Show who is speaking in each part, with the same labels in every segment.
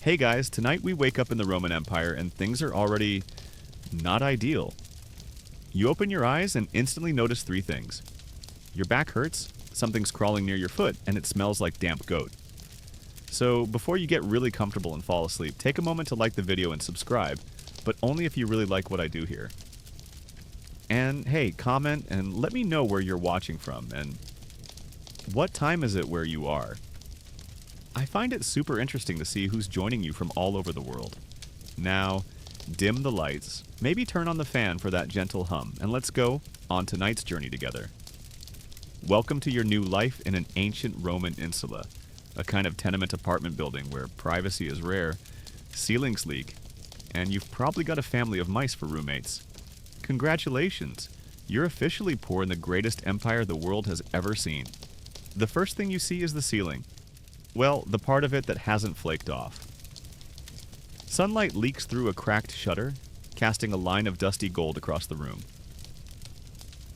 Speaker 1: Hey guys, tonight we wake up in the Roman Empire and things are already not ideal. You open your eyes and instantly notice three things. Your back hurts, something's crawling near your foot, and it smells like damp goat. So before you get really comfortable and fall asleep, take a moment to like the video and subscribe, but only if you really like what I do here. And hey, comment and let me know where you're watching from and what time is it where you are. I find it super interesting to see who's joining you from all over the world. Now, dim the lights, maybe turn on the fan for that gentle hum, and let's go on tonight's journey together. Welcome to your new life in an ancient Roman insula, a kind of tenement apartment building where privacy is rare, ceilings leak, and you've probably got a family of mice for roommates. Congratulations! You're officially poor in the greatest empire the world has ever seen. The first thing you see is the ceiling. Well, the part of it that hasn't flaked off. Sunlight leaks through a cracked shutter, casting a line of dusty gold across the room.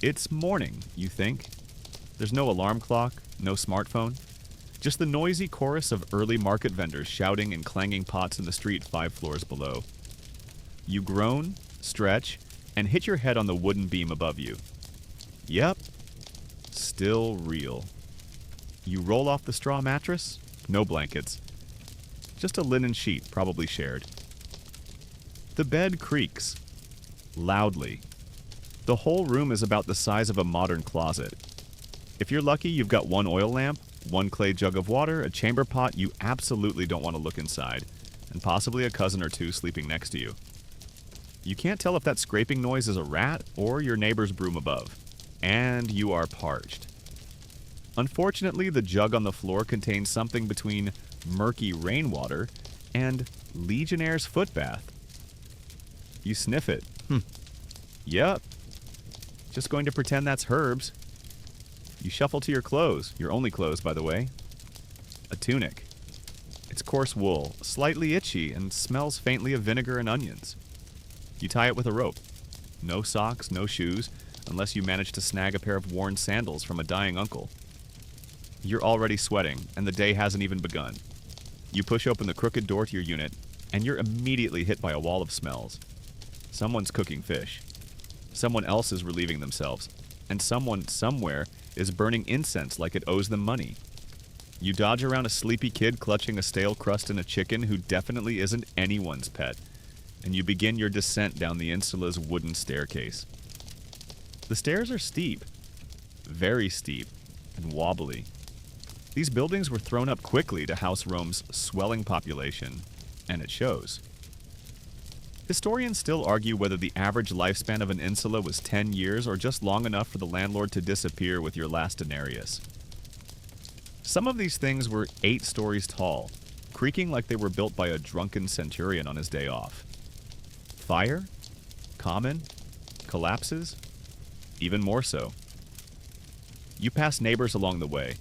Speaker 1: It's morning, you think. There's no alarm clock, no smartphone, just the noisy chorus of early market vendors shouting and clanging pots in the street 5 floors below. You groan, stretch, and hit your head on the wooden beam above you. Yep, still real. You roll off the straw mattress, no blankets. Just a linen sheet, probably shared. The bed creaks. Loudly. The whole room is about the size of a modern closet. If you're lucky, you've got one oil lamp, one clay jug of water, a chamber pot you absolutely don't want to look inside, and possibly a cousin or two sleeping next to you. You can't tell if that scraping noise is a rat or your neighbor's broom above. And you are parched. Unfortunately, the jug on the floor contains something between murky rainwater and Legionnaire's foot bath. You sniff it. Yep. Just going to pretend that's herbs. You shuffle to your clothes, your only clothes, by the way. A tunic. It's coarse wool, slightly itchy, and smells faintly of vinegar and onions. You tie it with a rope. No socks, no shoes, unless you manage to snag a pair of worn sandals from a dying uncle. You're already sweating, and the day hasn't even begun. You push open the crooked door to your unit, and you're immediately hit by a wall of smells. Someone's cooking fish. Someone else is relieving themselves, and someone somewhere is burning incense like it owes them money. You dodge around a sleepy kid clutching a stale crust and a chicken who definitely isn't anyone's pet, and you begin your descent down the insula's wooden staircase. The stairs are steep, very steep, and wobbly. These buildings were thrown up quickly to house Rome's swelling population, and it shows. Historians still argue whether the average lifespan of an insula was 10 years or just long enough for the landlord to disappear with your last denarius. Some of these things were 8 stories tall, creaking like they were built by a drunken centurion on his day off. Fire? Common? Collapses? Even more so. You pass neighbors along the way.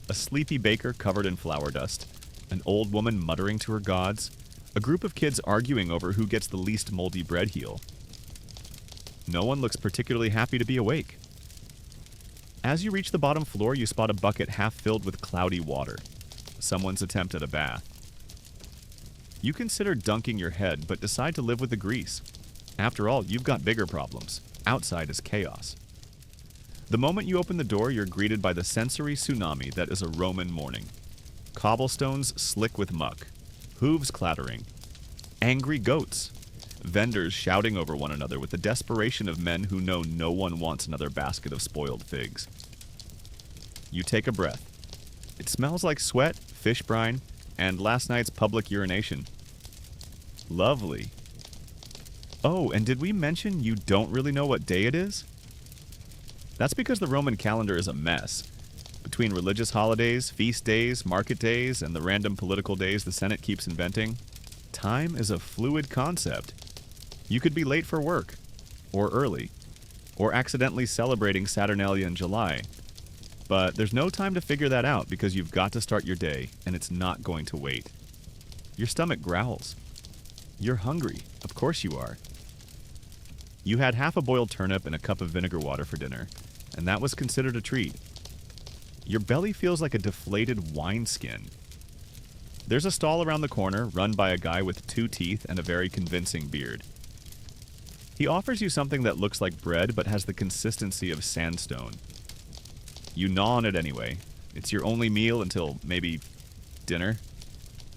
Speaker 1: A sleepy baker covered in flour dust, an old woman muttering to her gods, a group of kids arguing over who gets the least moldy bread heel. No one looks particularly happy to be awake. As you reach the bottom floor, you spot a bucket half filled with cloudy water. Someone's attempt at a bath. You consider dunking your head, but decide to live with the grease. After all, you've got bigger problems. Outside is chaos. The moment you open the door, you're greeted by the sensory tsunami that is a Roman morning. Cobblestones slick with muck, hooves clattering, angry goats, vendors shouting over one another with the desperation of men who know no one wants another basket of spoiled figs. You take a breath. It smells like sweat, fish brine, and last night's public urination. Lovely. Oh, and did we mention you don't really know what day it is? That's because the Roman calendar is a mess. Between religious holidays, feast days, market days, and the random political days the Senate keeps inventing, time is a fluid concept. You could be late for work, or early, or accidentally celebrating Saturnalia in July. But there's no time to figure that out because you've got to start your day, and it's not going to wait. Your stomach growls. You're hungry. Of course you are. You had half a boiled turnip and a cup of vinegar water for dinner, and that was considered a treat. Your belly feels like a deflated wineskin. There's a stall around the corner run by a guy with 2 teeth and a very convincing beard. He offers you something that looks like bread but has the consistency of sandstone. You gnaw on it anyway. It's your only meal until maybe dinner,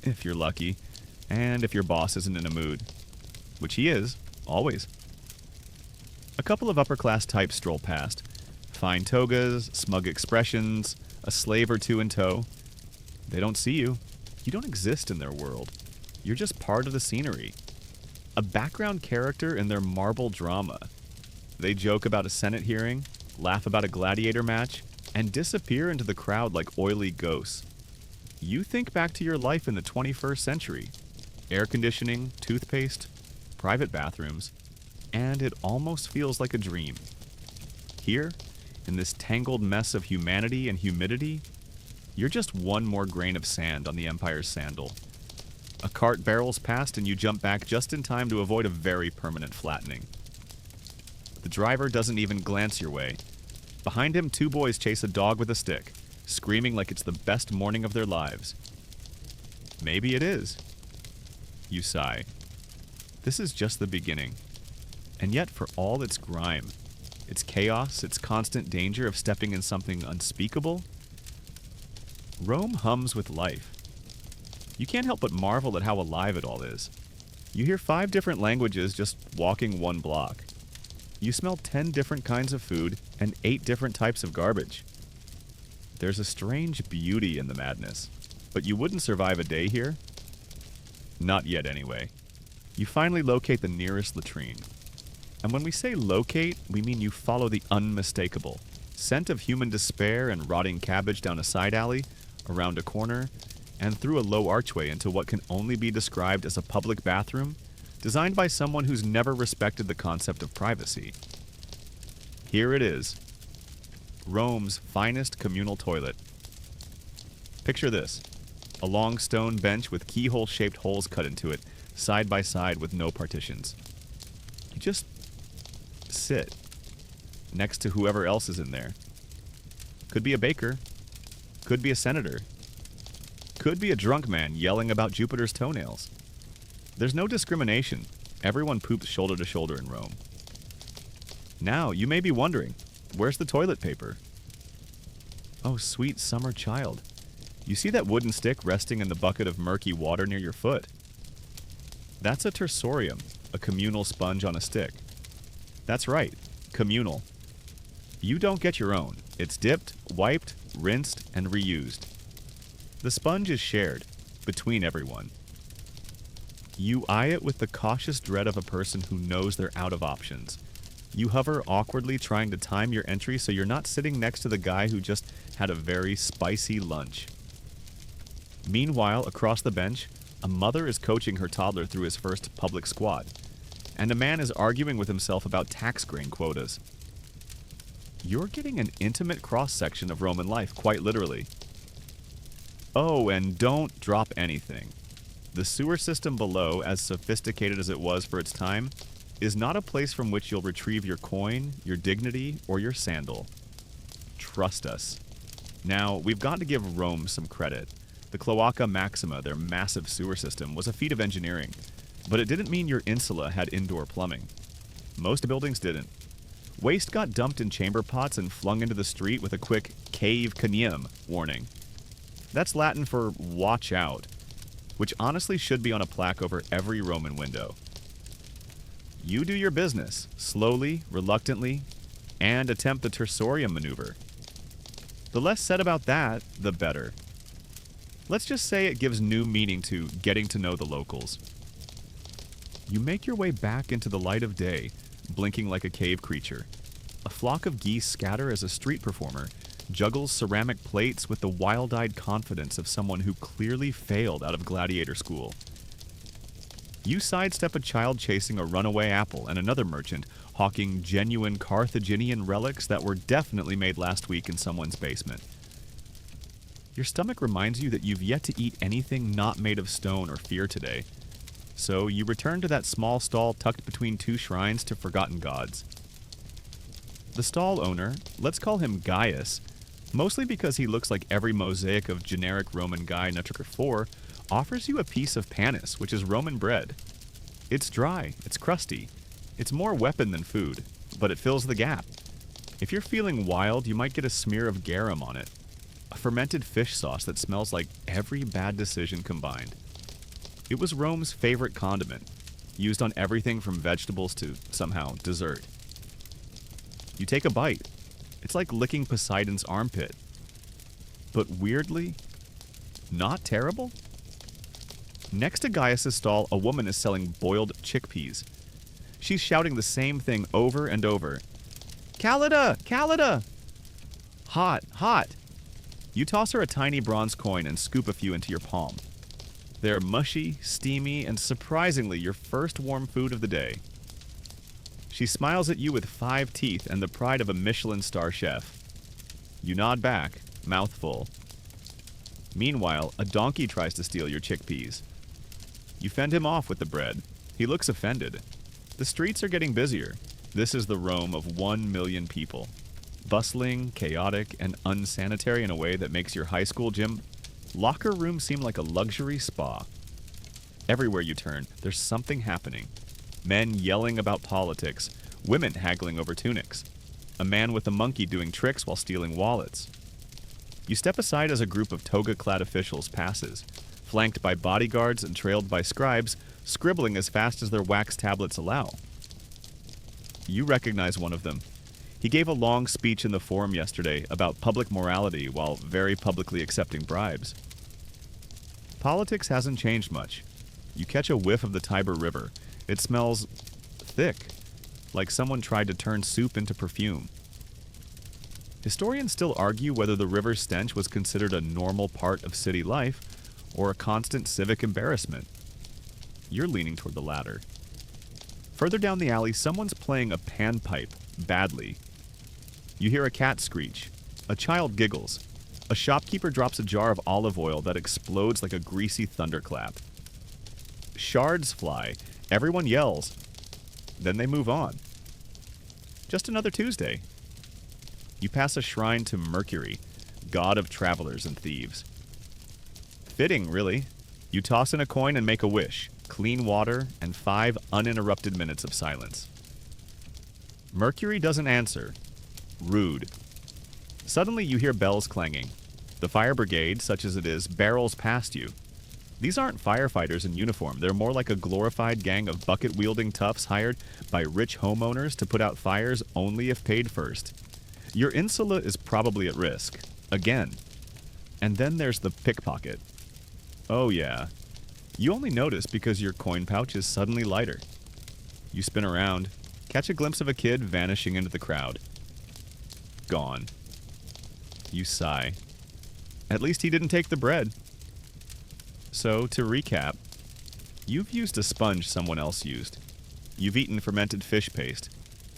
Speaker 1: if you're lucky, and if your boss isn't in a mood. Which he is, always. A couple of upper-class types stroll past. Fine togas, smug expressions, a slave or two in tow. They don't see you. You don't exist in their world. You're just part of the scenery. A background character in their marble drama. They joke about a Senate hearing, laugh about a gladiator match, and disappear into the crowd like oily ghosts. You think back to your life in the 21st century. Air conditioning, toothpaste, private bathrooms, and it almost feels like a dream. Here, in this tangled mess of humanity and humidity, you're just one more grain of sand on the Empire's sandal. A cart barrels past and you jump back just in time to avoid a very permanent flattening. The driver doesn't even glance your way. Behind him, 2 boys chase a dog with a stick, screaming like it's the best morning of their lives. Maybe it is. You sigh. This is just the beginning. And yet, for all its grime, its chaos, its constant danger of stepping in something unspeakable, Rome hums with life. You can't help but marvel at how alive it all is. You hear 5 different languages just walking 1 block. You smell 10 different kinds of food and 8 different types of garbage. There's a strange beauty in the madness, but you wouldn't survive a day here? Not yet, anyway. You finally locate the nearest latrine. And when we say locate, we mean you follow the unmistakable scent of human despair and rotting cabbage down a side alley, around a corner, and through a low archway into what can only be described as a public bathroom, designed by someone who's never respected the concept of privacy. Here it is. Rome's finest communal toilet. Picture this. A long stone bench with keyhole-shaped holes cut into it, side by side with no partitions. You just sit next to whoever else is in there. Could be a baker. Could be a senator. Could be a drunk man yelling about Jupiter's toenails. There's no discrimination. Everyone poops shoulder to shoulder in Rome. Now, you may be wondering, where's the toilet paper? Oh, sweet summer child. You see that wooden stick resting in the bucket of murky water near your foot? That's a tersorium, a communal sponge on a stick. That's right, communal. You don't get your own. It's dipped, wiped, rinsed, and reused. The sponge is shared, between everyone. You eye it with the cautious dread of a person who knows they're out of options. You hover awkwardly trying to time your entry so you're not sitting next to the guy who just had a very spicy lunch. Meanwhile, across the bench, a mother is coaching her toddler through his first public squat, and a man is arguing with himself about tax grain quotas. You're getting an intimate cross-section of Roman life, quite literally. Oh, and don't drop anything. The sewer system below, as sophisticated as it was for its time, is not a place from which you'll retrieve your coin, your dignity, or your sandal. Trust us. Now, we've got to give Rome some credit. The Cloaca Maxima, their massive sewer system, was a feat of engineering, but it didn't mean your insula had indoor plumbing. Most buildings didn't. Waste got dumped in chamber pots and flung into the street with a quick cave canium warning. That's Latin for watch out, which honestly should be on a plaque over every Roman window. You do your business, slowly, reluctantly, and attempt the tersorium maneuver. The less said about that, the better. Let's just say it gives new meaning to getting to know the locals. You make your way back into the light of day, blinking like a cave creature. A flock of geese scatter as a street performer juggles ceramic plates with the wild-eyed confidence of someone who clearly failed out of gladiator school. You sidestep a child chasing a runaway apple and another merchant hawking genuine Carthaginian relics that were definitely made last week in someone's basement. Your stomach reminds you that you've yet to eat anything not made of stone or fear today, so you return to that small stall tucked between 2 shrines to forgotten gods. The stall owner, let's call him Gaius, mostly because he looks like every mosaic of generic Roman guy in Nutcracker 4, offers you a piece of panis, which is Roman bread. It's dry, it's crusty, it's more weapon than food, but it fills the gap. If you're feeling wild, you might get a smear of garum on it, a fermented fish sauce that smells like every bad decision combined. It was Rome's favorite condiment, used on everything from vegetables to, somehow, dessert. You take a bite. It's like licking Poseidon's armpit. But weirdly, not terrible? Next to Gaius's stall, a woman is selling boiled chickpeas. She's shouting the same thing over and over. Callida! Callida! Hot, hot! You toss her a tiny bronze coin and scoop a few into your palm. They're mushy, steamy, and surprisingly your first warm food of the day. She smiles at you with 5 teeth and the pride of a Michelin star chef. You nod back, mouth full. Meanwhile, a donkey tries to steal your chickpeas. You fend him off with the bread. He looks offended. The streets are getting busier. This is the Rome of 1 million people. Bustling, chaotic, and unsanitary in a way that makes your high school gym locker room seem like a luxury spa. Everywhere you turn, there's something happening. Men yelling about politics, women haggling over tunics, a man with a monkey doing tricks while stealing wallets. You step aside as a group of toga-clad officials passes, flanked by bodyguards and trailed by scribes, scribbling as fast as their wax tablets allow. You recognize one of them. He gave a long speech in the forum yesterday about public morality while very publicly accepting bribes. Politics hasn't changed much. You catch a whiff of the Tiber River. It smells thick, like someone tried to turn soup into perfume. Historians still argue whether the river's stench was considered a normal part of city life or a constant civic embarrassment. You're leaning toward the latter. Further down the alley, someone's playing a panpipe badly. You hear a cat screech. A child giggles. A shopkeeper drops a jar of olive oil that explodes like a greasy thunderclap. Shards fly. Everyone yells. Then they move on. Just another Tuesday. You pass a shrine to Mercury, god of travelers and thieves. Fitting, really. You toss in a coin and make a wish. Clean water and 5 uninterrupted minutes of silence. Mercury doesn't answer. Rude. Suddenly you hear bells clanging. The fire brigade, such as it is, barrels past you. These aren't firefighters in uniform. They're more like a glorified gang of bucket-wielding toughs hired by rich homeowners to put out fires only if paid first. Your insula is probably at risk. Again. And then there's the pickpocket. Oh yeah. You only notice because your coin pouch is suddenly lighter. You spin around, catch a glimpse of a kid vanishing into the crowd. Gone. You sigh. At least he didn't take the bread. So, to recap, you've used a sponge someone else used. You've eaten fermented fish paste.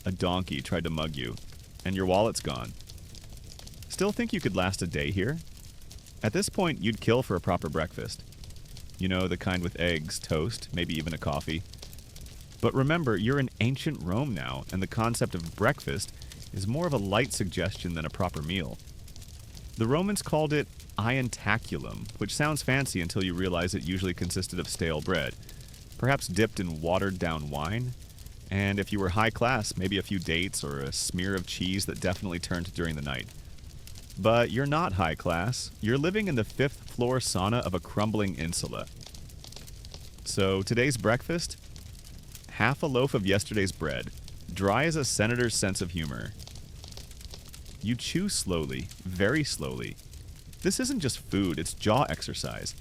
Speaker 1: A donkey tried to mug you. And your wallet's gone. Still think you could last a day here? At this point, you'd kill for a proper breakfast. You know, the kind with eggs, toast, maybe even a coffee. But remember, you're in ancient Rome now, and the concept of breakfast is more of a light suggestion than a proper meal. The Romans called it ientaculum, which sounds fancy until you realize it usually consisted of stale bread, perhaps dipped in watered-down wine, and if you were high class, maybe a few dates or a smear of cheese that definitely turned during the night. But you're not high class. You're living in the 5th floor sauna of a crumbling insula. So today's breakfast? Half a loaf of yesterday's bread, dry as a senator's sense of humor. You chew slowly, very slowly. This isn't just food, it's jaw exercise.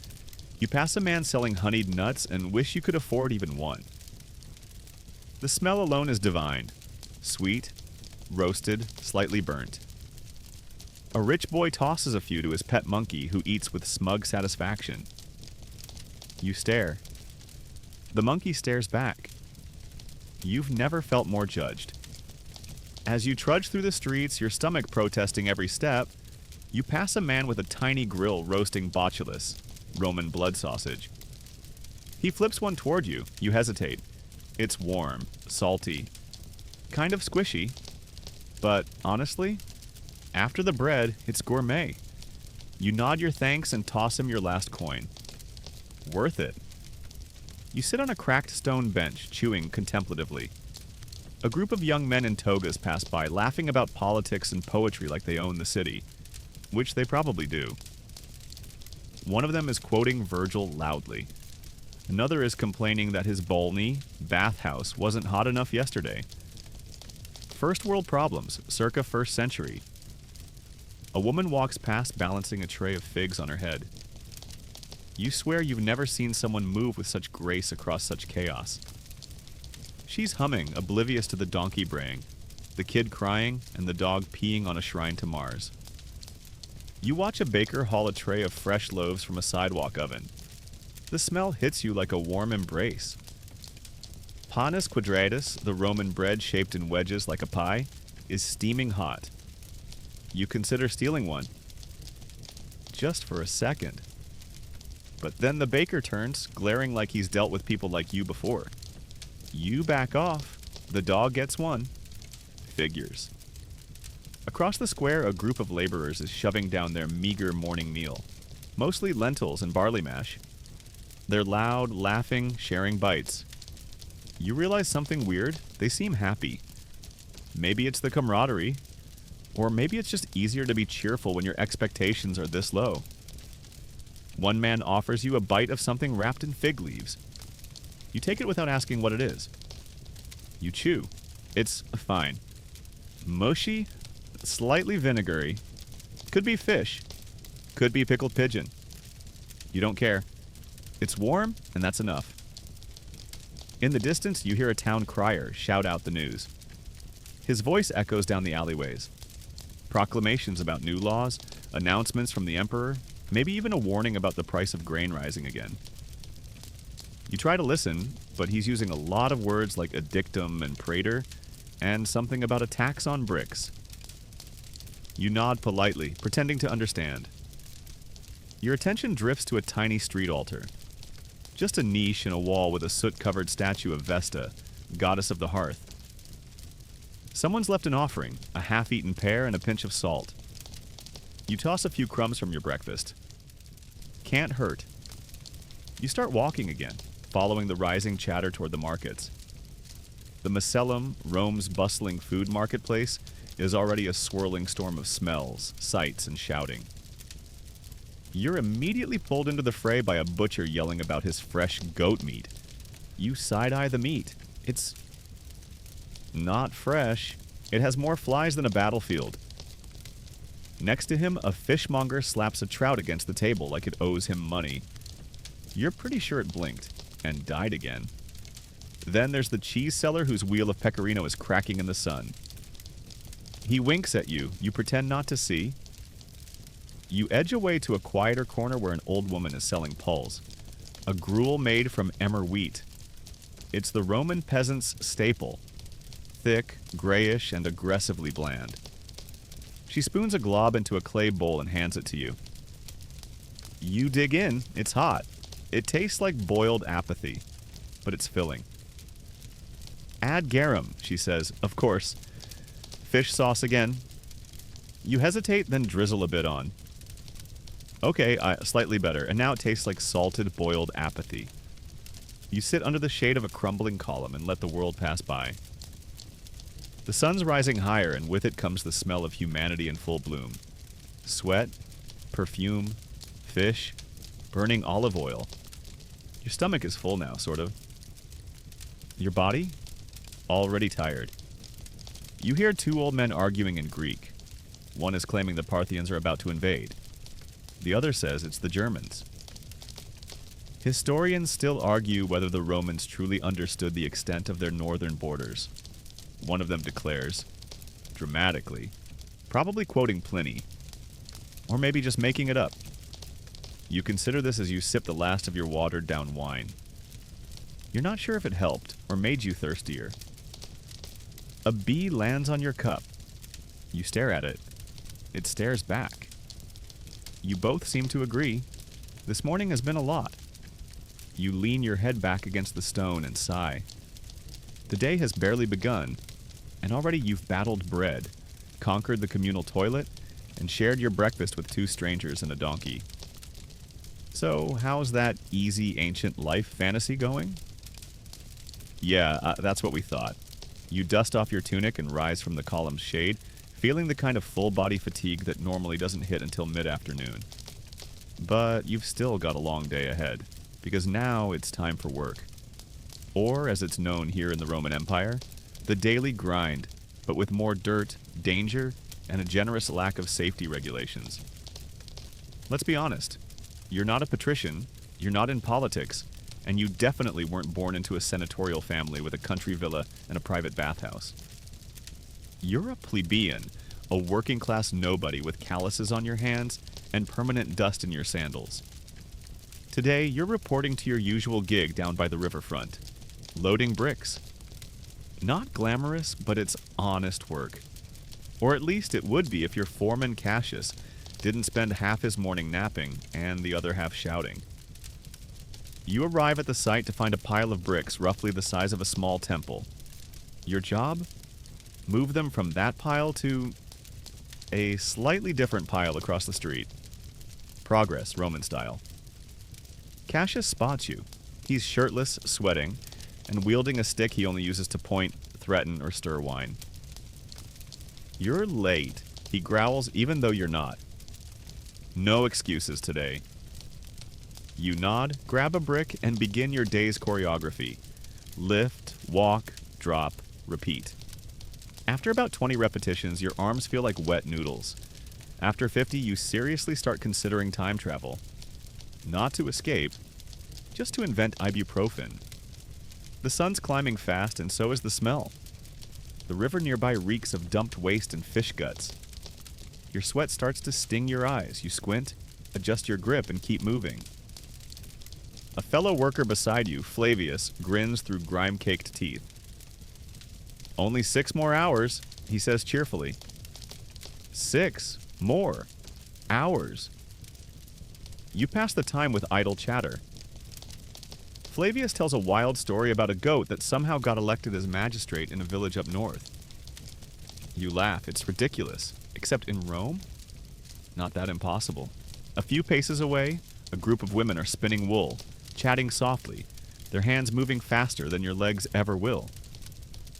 Speaker 1: You pass a man selling honeyed nuts and wish you could afford even one. The smell alone is divine. Sweet, roasted, slightly burnt. A rich boy tosses a few to his pet monkey, who eats with smug satisfaction. You stare. The monkey stares back. You've never felt more judged. As you trudge through the streets, your stomach protesting every step, you pass a man with a tiny grill roasting botulus, Roman blood sausage. He flips one toward you. You hesitate. It's warm, salty, kind of squishy, but honestly, after the bread, it's gourmet. You nod your thanks and toss him your last coin. Worth it. You sit on a cracked stone bench, chewing contemplatively. A group of young men in togas pass by, laughing about politics and poetry like they own the city, which they probably do. One of them is quoting Virgil loudly. Another is complaining that his Bolney bathhouse wasn't hot enough yesterday. First world problems, circa 1st century. A woman walks past balancing a tray of figs on her head. You swear you've never seen someone move with such grace across such chaos. She's humming, oblivious to the donkey braying, the kid crying, and the dog peeing on a shrine to Mars. You watch a baker haul a tray of fresh loaves from a sidewalk oven. The smell hits you like a warm embrace. Panis quadratus, the Roman bread shaped in wedges like a pie, is steaming hot. You consider stealing one. Just for a second. But then the baker turns, glaring like he's dealt with people like you before. You back off. The dog gets one. Figures. Across the square, a group of laborers is shoving down their meager morning meal. Mostly lentils and barley mash. They're loud, laughing, sharing bites. You realize something weird? They seem happy. Maybe it's the camaraderie. Or maybe it's just easier to be cheerful when your expectations are this low. One man offers you a bite of something wrapped in fig leaves. You take it without asking what it is. You chew. It's fine. Mushy, slightly vinegary. Could be fish. Could be pickled pigeon. You don't care. It's warm, and that's enough. In the distance, you hear a town crier shout out the news. His voice echoes down the alleyways. Proclamations about new laws, announcements from the emperor, maybe even a warning about the price of grain rising again. You try to listen, but he's using a lot of words like addictum and praetor, and something about a tax on bricks. You nod politely, pretending to understand. Your attention drifts to a tiny street altar. Just a niche in a wall with a soot-covered statue of Vesta, goddess of the hearth. Someone's left an offering, a half-eaten pear and a pinch of salt. You toss a few crumbs from your breakfast. Can't hurt. You start walking again, following the rising chatter toward the markets. The Macellum, Rome's bustling food marketplace, is already a swirling storm of smells, sights, and shouting. You're immediately pulled into the fray by a butcher yelling about his fresh goat meat. You side-eye the meat. It's not fresh. It has more flies than a battlefield. Next to him, a fishmonger slaps a trout against the table like it owes him money. You're pretty sure it blinked and died again. Then there's the cheese seller whose wheel of pecorino is cracking in the sun. He winks at you. You pretend not to see. You edge away to a quieter corner where an old woman is selling pulse, a gruel made from emmer wheat. It's the Roman peasant's staple, thick, grayish, and aggressively bland. She spoons a glob into a clay bowl and hands it to you. You dig in. It's hot. It tastes like boiled apathy, but it's filling. Add garum, she says, of course. Fish sauce again. You hesitate, then drizzle a bit on. Okay, slightly better, and now it tastes like salted, boiled apathy. You sit under the shade of a crumbling column and let the world pass by. The sun's rising higher, and with it comes the smell of humanity in full bloom. Sweat, perfume, fish, burning olive oil. Your stomach is full now, sort of. Your body? Already tired. You hear two old men arguing in Greek. One is claiming the Parthians are about to invade. The other says it's the Germans. Historians still argue whether the Romans truly understood the extent of their northern borders. One of them declares, dramatically, probably quoting Pliny, or maybe just making it up. You consider this as you sip the last of your watered-down wine. You're not sure if it helped or made you thirstier. A bee lands on your cup. You stare at it. It stares back. You both seem to agree. This morning has been a lot. You lean your head back against the stone and sigh. The day has barely begun, and already you've battled bread, conquered the communal toilet, and shared your breakfast with two strangers and a donkey. So, how's that easy ancient life fantasy going? Yeah, that's what we thought. You dust off your tunic and rise from the column's shade, feeling the kind of full-body fatigue that normally doesn't hit until mid-afternoon. But you've still got a long day ahead, because now it's time for work. Or, as it's known here in the Roman Empire, the daily grind, but with more dirt, danger, and a generous lack of safety regulations. Let's be honest. You're not a patrician, you're not in politics, and you definitely weren't born into a senatorial family with a country villa and a private bathhouse. You're a plebeian, a working-class nobody with calluses on your hands and permanent dust in your sandals. Today, you're reporting to your usual gig down by the riverfront, loading bricks. Not glamorous, but it's honest work. Or at least it would be if your foreman Cassius didn't spend half his morning napping and the other half shouting. You arrive at the site to find a pile of bricks roughly the size of a small temple. Your job? Move them from that pile to a slightly different pile across the street. Progress, Roman style. Cassius spots you. He's shirtless, sweating, and wielding a stick he only uses to point, threaten, or stir wine. You're late, he growls even though you're not. No excuses today. You nod, grab a brick, and begin your day's choreography. Lift, walk, drop, repeat. After about 20 repetitions, your arms feel like wet noodles. After 50, you seriously start considering time travel. Not to escape, just to invent ibuprofen. The sun's climbing fast, and so is the smell. The river nearby reeks of dumped waste and fish guts. Your sweat starts to sting your eyes. You squint, adjust your grip, and keep moving. A fellow worker beside you, Flavius, grins through grime-caked teeth. Only 6 more hours, he says cheerfully. 6 more hours. You pass the time with idle chatter. Flavius tells a wild story about a goat that somehow got elected as magistrate in a village up north. You laugh. It's ridiculous. Except in Rome? Not that impossible. A few paces away, a group of women are spinning wool, chatting softly, their hands moving faster than your legs ever will.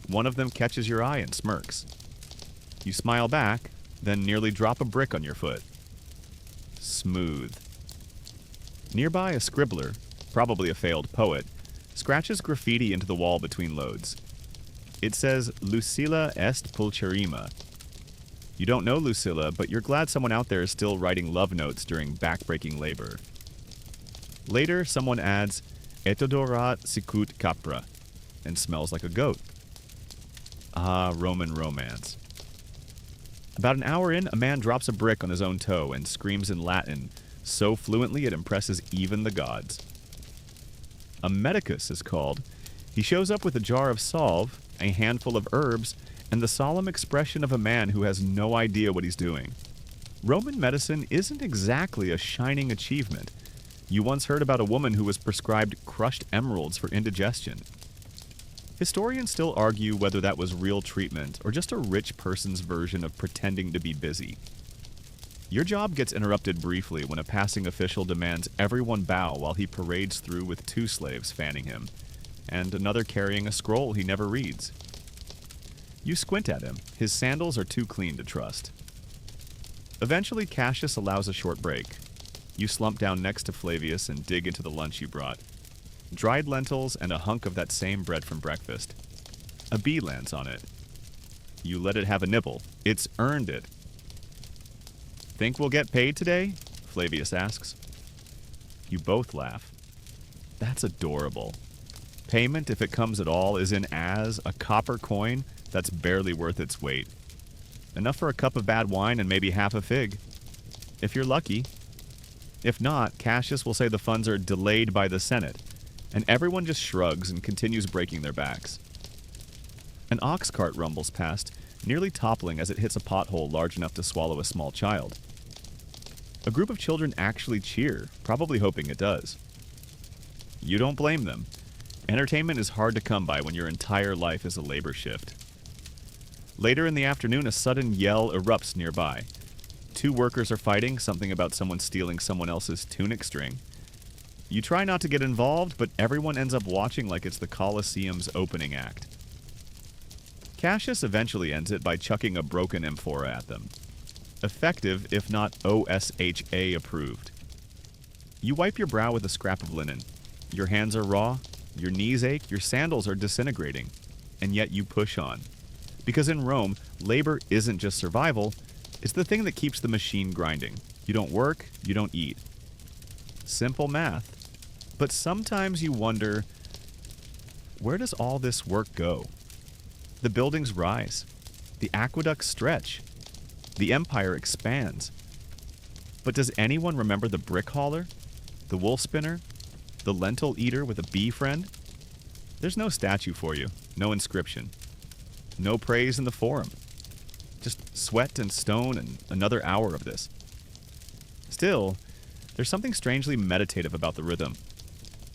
Speaker 1: One of them catches your eye and smirks. You smile back, then nearly drop a brick on your foot. Smooth. Nearby, a scribbler, probably a failed poet, scratches graffiti into the wall between loads. It says, Lucilla est pulcherrima. You don't know Lucilla, but you're glad someone out there is still writing love notes during back-breaking labor. Later, someone adds, Etodorat sicut capra, and smells like a goat. Ah, Roman romance. About an hour in, a man drops a brick on his own toe and screams in Latin, so fluently it impresses even the gods. A medicus is called. He shows up with a jar of salve, a handful of herbs, and the solemn expression of a man who has no idea what he's doing. Roman medicine isn't exactly a shining achievement. You once heard about a woman who was prescribed crushed emeralds for indigestion. Historians still argue whether that was real treatment or just a rich person's version of pretending to be busy. Your job gets interrupted briefly when a passing official demands everyone bow while he parades through with 2 slaves fanning him, and another carrying a scroll he never reads. You squint at him. His sandals are too clean to trust. Eventually, Cassius allows a short break. You slump down next to Flavius and dig into the lunch you brought. Dried lentils and a hunk of that same bread from breakfast. A bee lands on it. You let it have a nibble. It's earned it. Think we'll get paid today? Flavius asks. You both laugh. That's adorable. Payment, if it comes at all, is in a copper coin that's barely worth its weight. Enough for a cup of bad wine and maybe half a fig. If you're lucky. If not, Cassius will say the funds are delayed by the Senate, and everyone just shrugs and continues breaking their backs. An ox cart rumbles past, nearly toppling as it hits a pothole large enough to swallow a small child. A group of children actually cheer, probably hoping it does. You don't blame them. Entertainment is hard to come by when your entire life is a labor shift. Later in the afternoon, a sudden yell erupts nearby. 2 workers are fighting, something about someone stealing someone else's tunic string, You try not to get involved, but everyone ends up watching like it's the Colosseum's opening act. Cassius eventually ends it by chucking a broken amphora at them. Effective, if not OSHA approved. You wipe your brow with a scrap of linen. Your hands are raw, your knees ache, your sandals are disintegrating, and yet you push on. Because in Rome, labor isn't just survival, it's the thing that keeps the machine grinding. You don't work, you don't eat. Simple math. But sometimes you wonder, where does all this work go? The buildings rise. The aqueducts stretch. The empire expands. But does anyone remember the brick hauler? The wool spinner? The lentil eater with a bee friend? There's no statue for you. No inscription. No praise in the forum. Just sweat and stone and another hour of this. Still, there's something strangely meditative about the rhythm.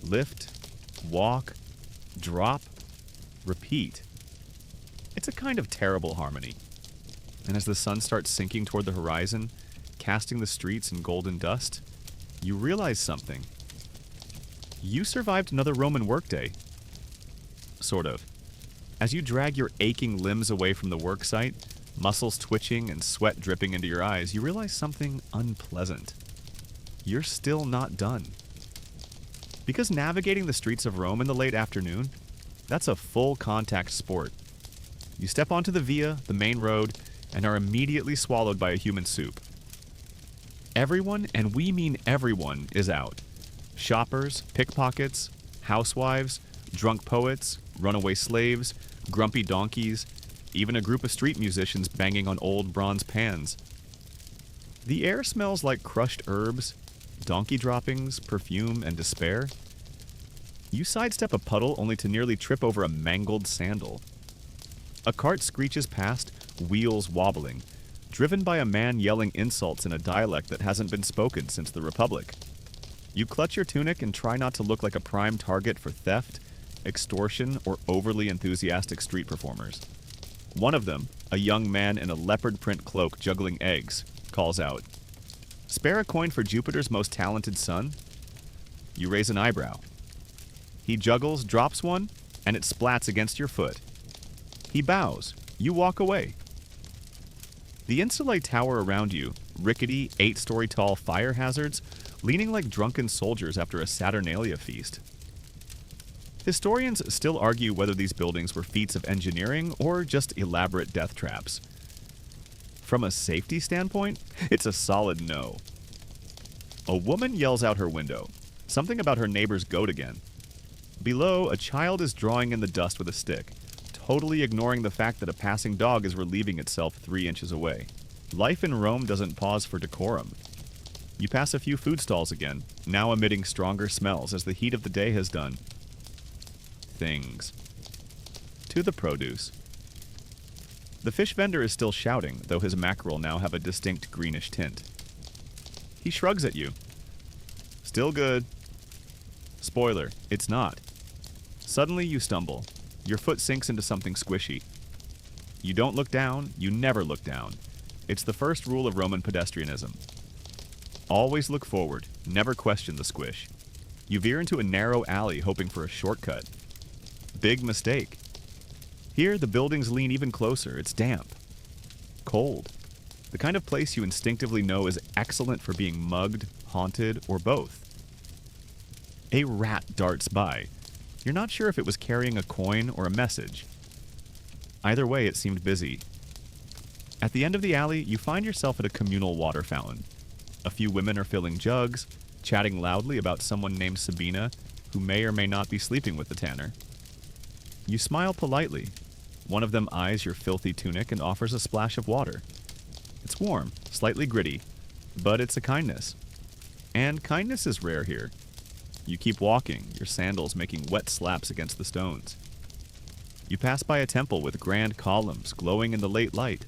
Speaker 1: Lift, walk, drop, repeat. It's a kind of terrible harmony. And as the sun starts sinking toward the horizon, casting the streets in golden dust, you realize something. You survived another Roman workday. Sort of. As you drag your aching limbs away from the work site, muscles twitching and sweat dripping into your eyes, you realize something unpleasant. You're still not done. Because navigating the streets of Rome in the late afternoon, that's a full contact sport. You step onto the via, the main road, and are immediately swallowed by a human soup. Everyone, and we mean everyone, is out. Shoppers, pickpockets, housewives, drunk poets, runaway slaves, grumpy donkeys, even a group of street musicians banging on old bronze pans. The air smells like crushed herbs, donkey droppings, perfume, and despair. You sidestep a puddle only to nearly trip over a mangled sandal. A cart screeches past, wheels wobbling, driven by a man yelling insults in a dialect that hasn't been spoken since the Republic. You clutch your tunic and try not to look like a prime target for theft, extortion, or overly enthusiastic street performers. One of them, a young man in a leopard print cloak juggling eggs, calls out, "Spare a coin for Jupiter's most talented son?" You raise an eyebrow. He juggles, drops one, and it splats against your foot. He bows. You walk away. The insulae tower around you, rickety, 8-story tall fire hazards, leaning like drunken soldiers after a Saturnalia feast. Historians still argue whether these buildings were feats of engineering or just elaborate death traps. From a safety standpoint, it's a solid no. A woman yells out her window, something about her neighbor's goat again. Below, a child is drawing in the dust with a stick, totally ignoring the fact that a passing dog is relieving itself 3 inches away. Life in Rome doesn't pause for decorum. You pass a few food stalls again, now emitting stronger smells as the heat of the day has done. Things. To the produce. The fish vendor is still shouting, though his mackerel now have a distinct greenish tint. He shrugs at you. Still good. Spoiler, it's not. Suddenly you stumble. Your foot sinks into something squishy. You don't look down, you never look down. It's the first rule of Roman pedestrianism. Always look forward, never question the squish. You veer into a narrow alley hoping for a shortcut. Big mistake. Here, the buildings lean even closer. It's damp. Cold. The kind of place you instinctively know is excellent for being mugged, haunted, or both. A rat darts by. You're not sure if it was carrying a coin or a message. Either way, it seemed busy. At the end of the alley, you find yourself at a communal water fountain. A few women are filling jugs, chatting loudly about someone named Sabina, who may or may not be sleeping with the tanner. You smile politely. One of them eyes your filthy tunic and offers a splash of water. It's warm, slightly gritty, but it's a kindness. And kindness is rare here. You keep walking, your sandals making wet slaps against the stones. You pass by a temple with grand columns glowing in the late light.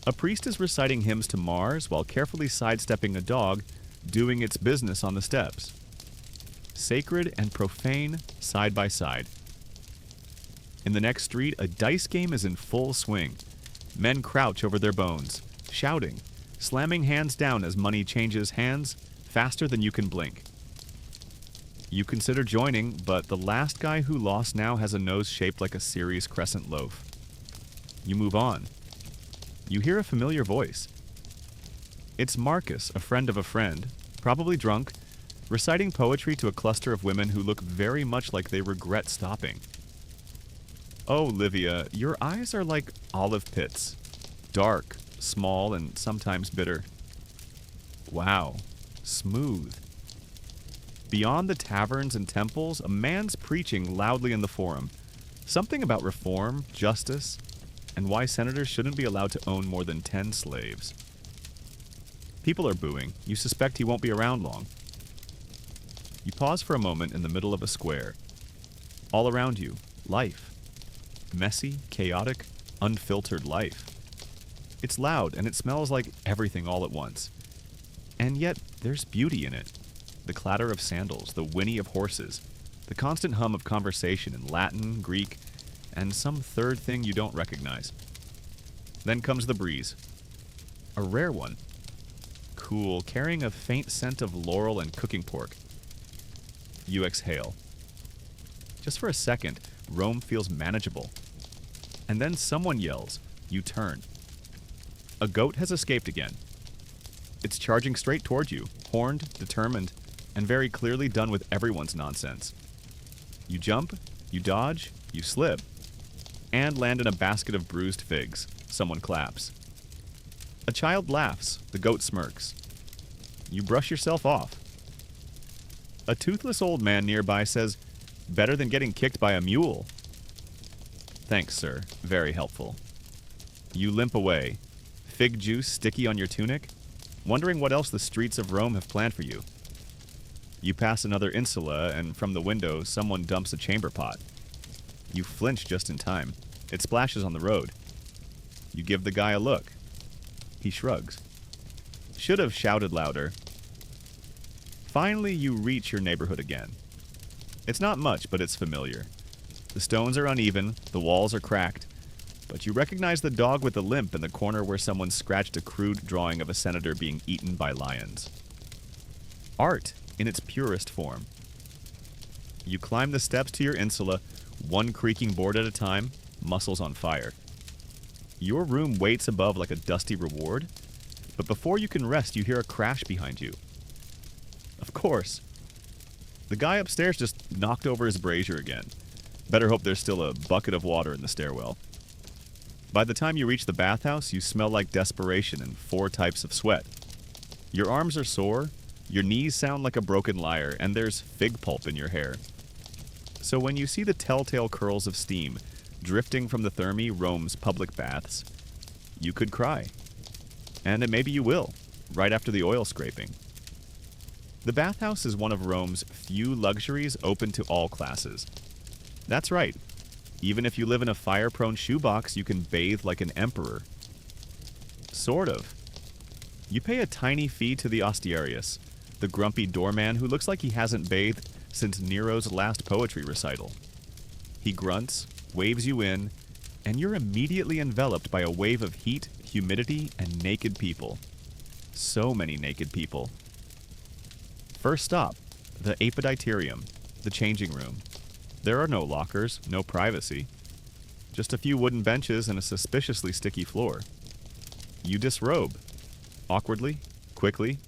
Speaker 1: A priest is reciting hymns to Mars while carefully sidestepping a dog doing its business on the steps. Sacred and profane side by side. In the next street, a dice game is in full swing. Men crouch over their bones, shouting, slamming hands down as money changes hands faster than you can blink. You consider joining, but the last guy who lost now has a nose shaped like a serious crescent loaf. You move on. You hear a familiar voice. It's Marcus, a friend of a friend, probably drunk, reciting poetry to a cluster of women who look very much like they regret stopping. Oh, Livia, your eyes are like olive pits. Dark, small, and sometimes bitter. Wow, smooth. Beyond the taverns and temples, a man's preaching loudly in the forum. Something about reform, justice, and why senators shouldn't be allowed to own more than 10 slaves. People are booing. You suspect he won't be around long. You pause for a moment in the middle of a square. All around you, life. Messy, chaotic, unfiltered life. It's loud and it smells like everything all at once. And yet, there's beauty in it. The clatter of sandals, the whinny of horses, the constant hum of conversation in Latin, Greek, and some third thing you don't recognize. Then comes the breeze. A rare one. Cool, carrying a faint scent of laurel and cooking pork. You exhale. Just for a second, Rome feels manageable. And then someone yells. You turn. A goat has escaped again. It's charging straight toward you, horned, determined, and very clearly done with everyone's nonsense. You jump, you dodge, you slip, and land in a basket of bruised figs. Someone claps. A child laughs, the goat smirks. You brush yourself off. A toothless old man nearby says, "Better than getting kicked by a mule." Thanks, sir. Very helpful. You limp away, fig juice sticky on your tunic, wondering what else the streets of Rome have planned for you. You pass another insula, and from the window, someone dumps a chamber pot. You flinch just in time. It splashes on the road. You give the guy a look. He shrugs. Should have shouted louder. Finally, you reach your neighborhood again. It's not much, but it's familiar. The stones are uneven, the walls are cracked, but you recognize the dog with the limp in the corner where someone scratched a crude drawing of a senator being eaten by lions. Art in its purest form. You climb the steps to your insula, one creaking board at a time, muscles on fire. Your room waits above like a dusty reward, but before you can rest, you hear a crash behind you. Of course. The guy upstairs just knocked over his brazier again. Better hope there's still a bucket of water in the stairwell. By the time you reach the bathhouse, you smell like desperation and 4 types of sweat. Your arms are sore, your knees sound like a broken lyre, and there's fig pulp in your hair. So when you see the telltale curls of steam drifting from the Thermae, Rome's public baths, you could cry. And then maybe you will, right after the oil scraping. The bathhouse is one of Rome's few luxuries open to all classes. That's right. Even if you live in a fire-prone shoebox, you can bathe like an emperor. Sort of. You pay a tiny fee to the Osterius, the grumpy doorman who looks like he hasn't bathed since Nero's last poetry recital. He grunts, waves you in, and you're immediately enveloped by a wave of heat, humidity, and naked people. So many naked people. First stop, the Apoditerium, the changing room. There are no lockers, no privacy. Just a few wooden benches and a suspiciously sticky floor. You disrobe. Awkwardly, quickly,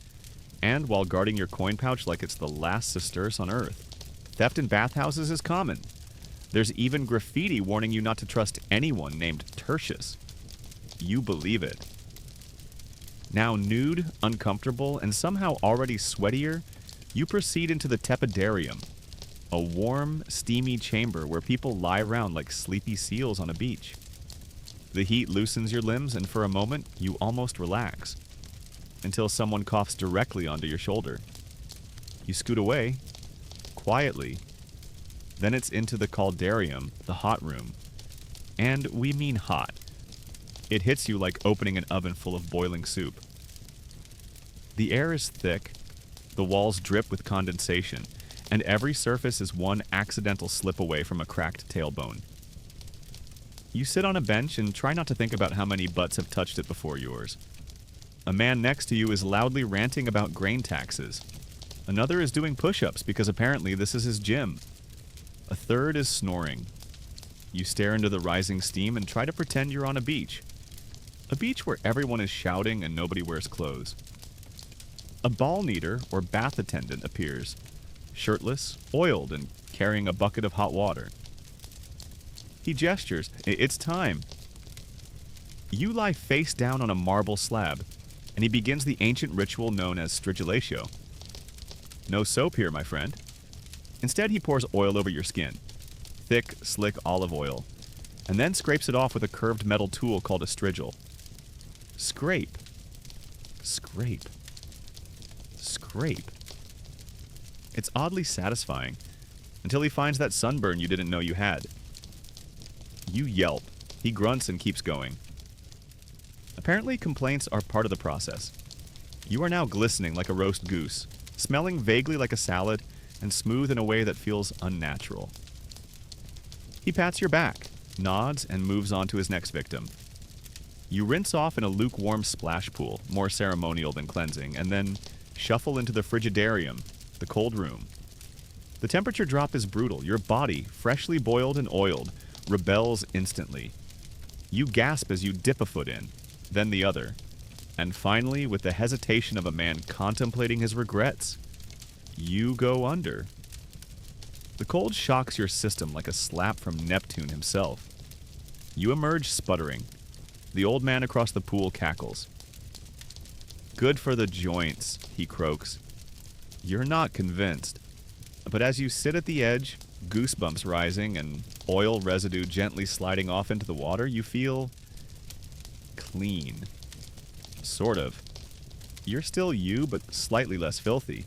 Speaker 1: and while guarding your coin pouch like it's the last sesterce on earth. Theft in bathhouses is common. There's even graffiti warning you not to trust anyone named Tertius. You believe it. Now nude, uncomfortable, and somehow already sweatier, you proceed into the tepidarium, a warm, steamy chamber where people lie around like sleepy seals on a beach. The heat loosens your limbs, and for a moment, you almost relax, until someone coughs directly onto your shoulder. You scoot away, quietly. Then it's into the caldarium, the hot room. And we mean hot. It hits you like opening an oven full of boiling soup. The air is thick, the walls drip with condensation, and every surface is one accidental slip away from a cracked tailbone. You sit on a bench and try not to think about how many butts have touched it before yours. A man next to you is loudly ranting about grain taxes. Another is doing push-ups because apparently this is his gym. A third is snoring. You stare into the rising steam and try to pretend you're on a beach. A beach where everyone is shouting and nobody wears clothes. A ball kneader or bath attendant appears, shirtless, oiled, and carrying a bucket of hot water. He gestures, "It's time." You lie face down on a marble slab, and he begins the ancient ritual known as strigulatio. No soap here, my friend. Instead, he pours oil over your skin. Thick, slick olive oil, and then scrapes it off with a curved metal tool called a strigil. Scrape. Scrape. Scrape. It's oddly satisfying, until he finds that sunburn you didn't know you had. You yelp. He grunts and keeps going. Apparently, complaints are part of the process. You are now glistening like a roast goose, smelling vaguely like a salad, and smooth in a way that feels unnatural. He pats your back, nods, and moves on to his next victim. You rinse off in a lukewarm splash pool, more ceremonial than cleansing, and then shuffle into the frigidarium, the cold room. The temperature drop is brutal. Your body, freshly boiled and oiled, rebels instantly. You gasp as you dip a foot in, then the other, and finally, with the hesitation of a man contemplating his regrets, you go under. The cold shocks your system like a slap from Neptune himself. You emerge sputtering. The old man across the pool cackles. "Good for the joints," he croaks. You're not convinced. But as you sit at the edge, goosebumps rising and oil residue gently sliding off into the water, you feel clean. Sort of. You're still you, but slightly less filthy.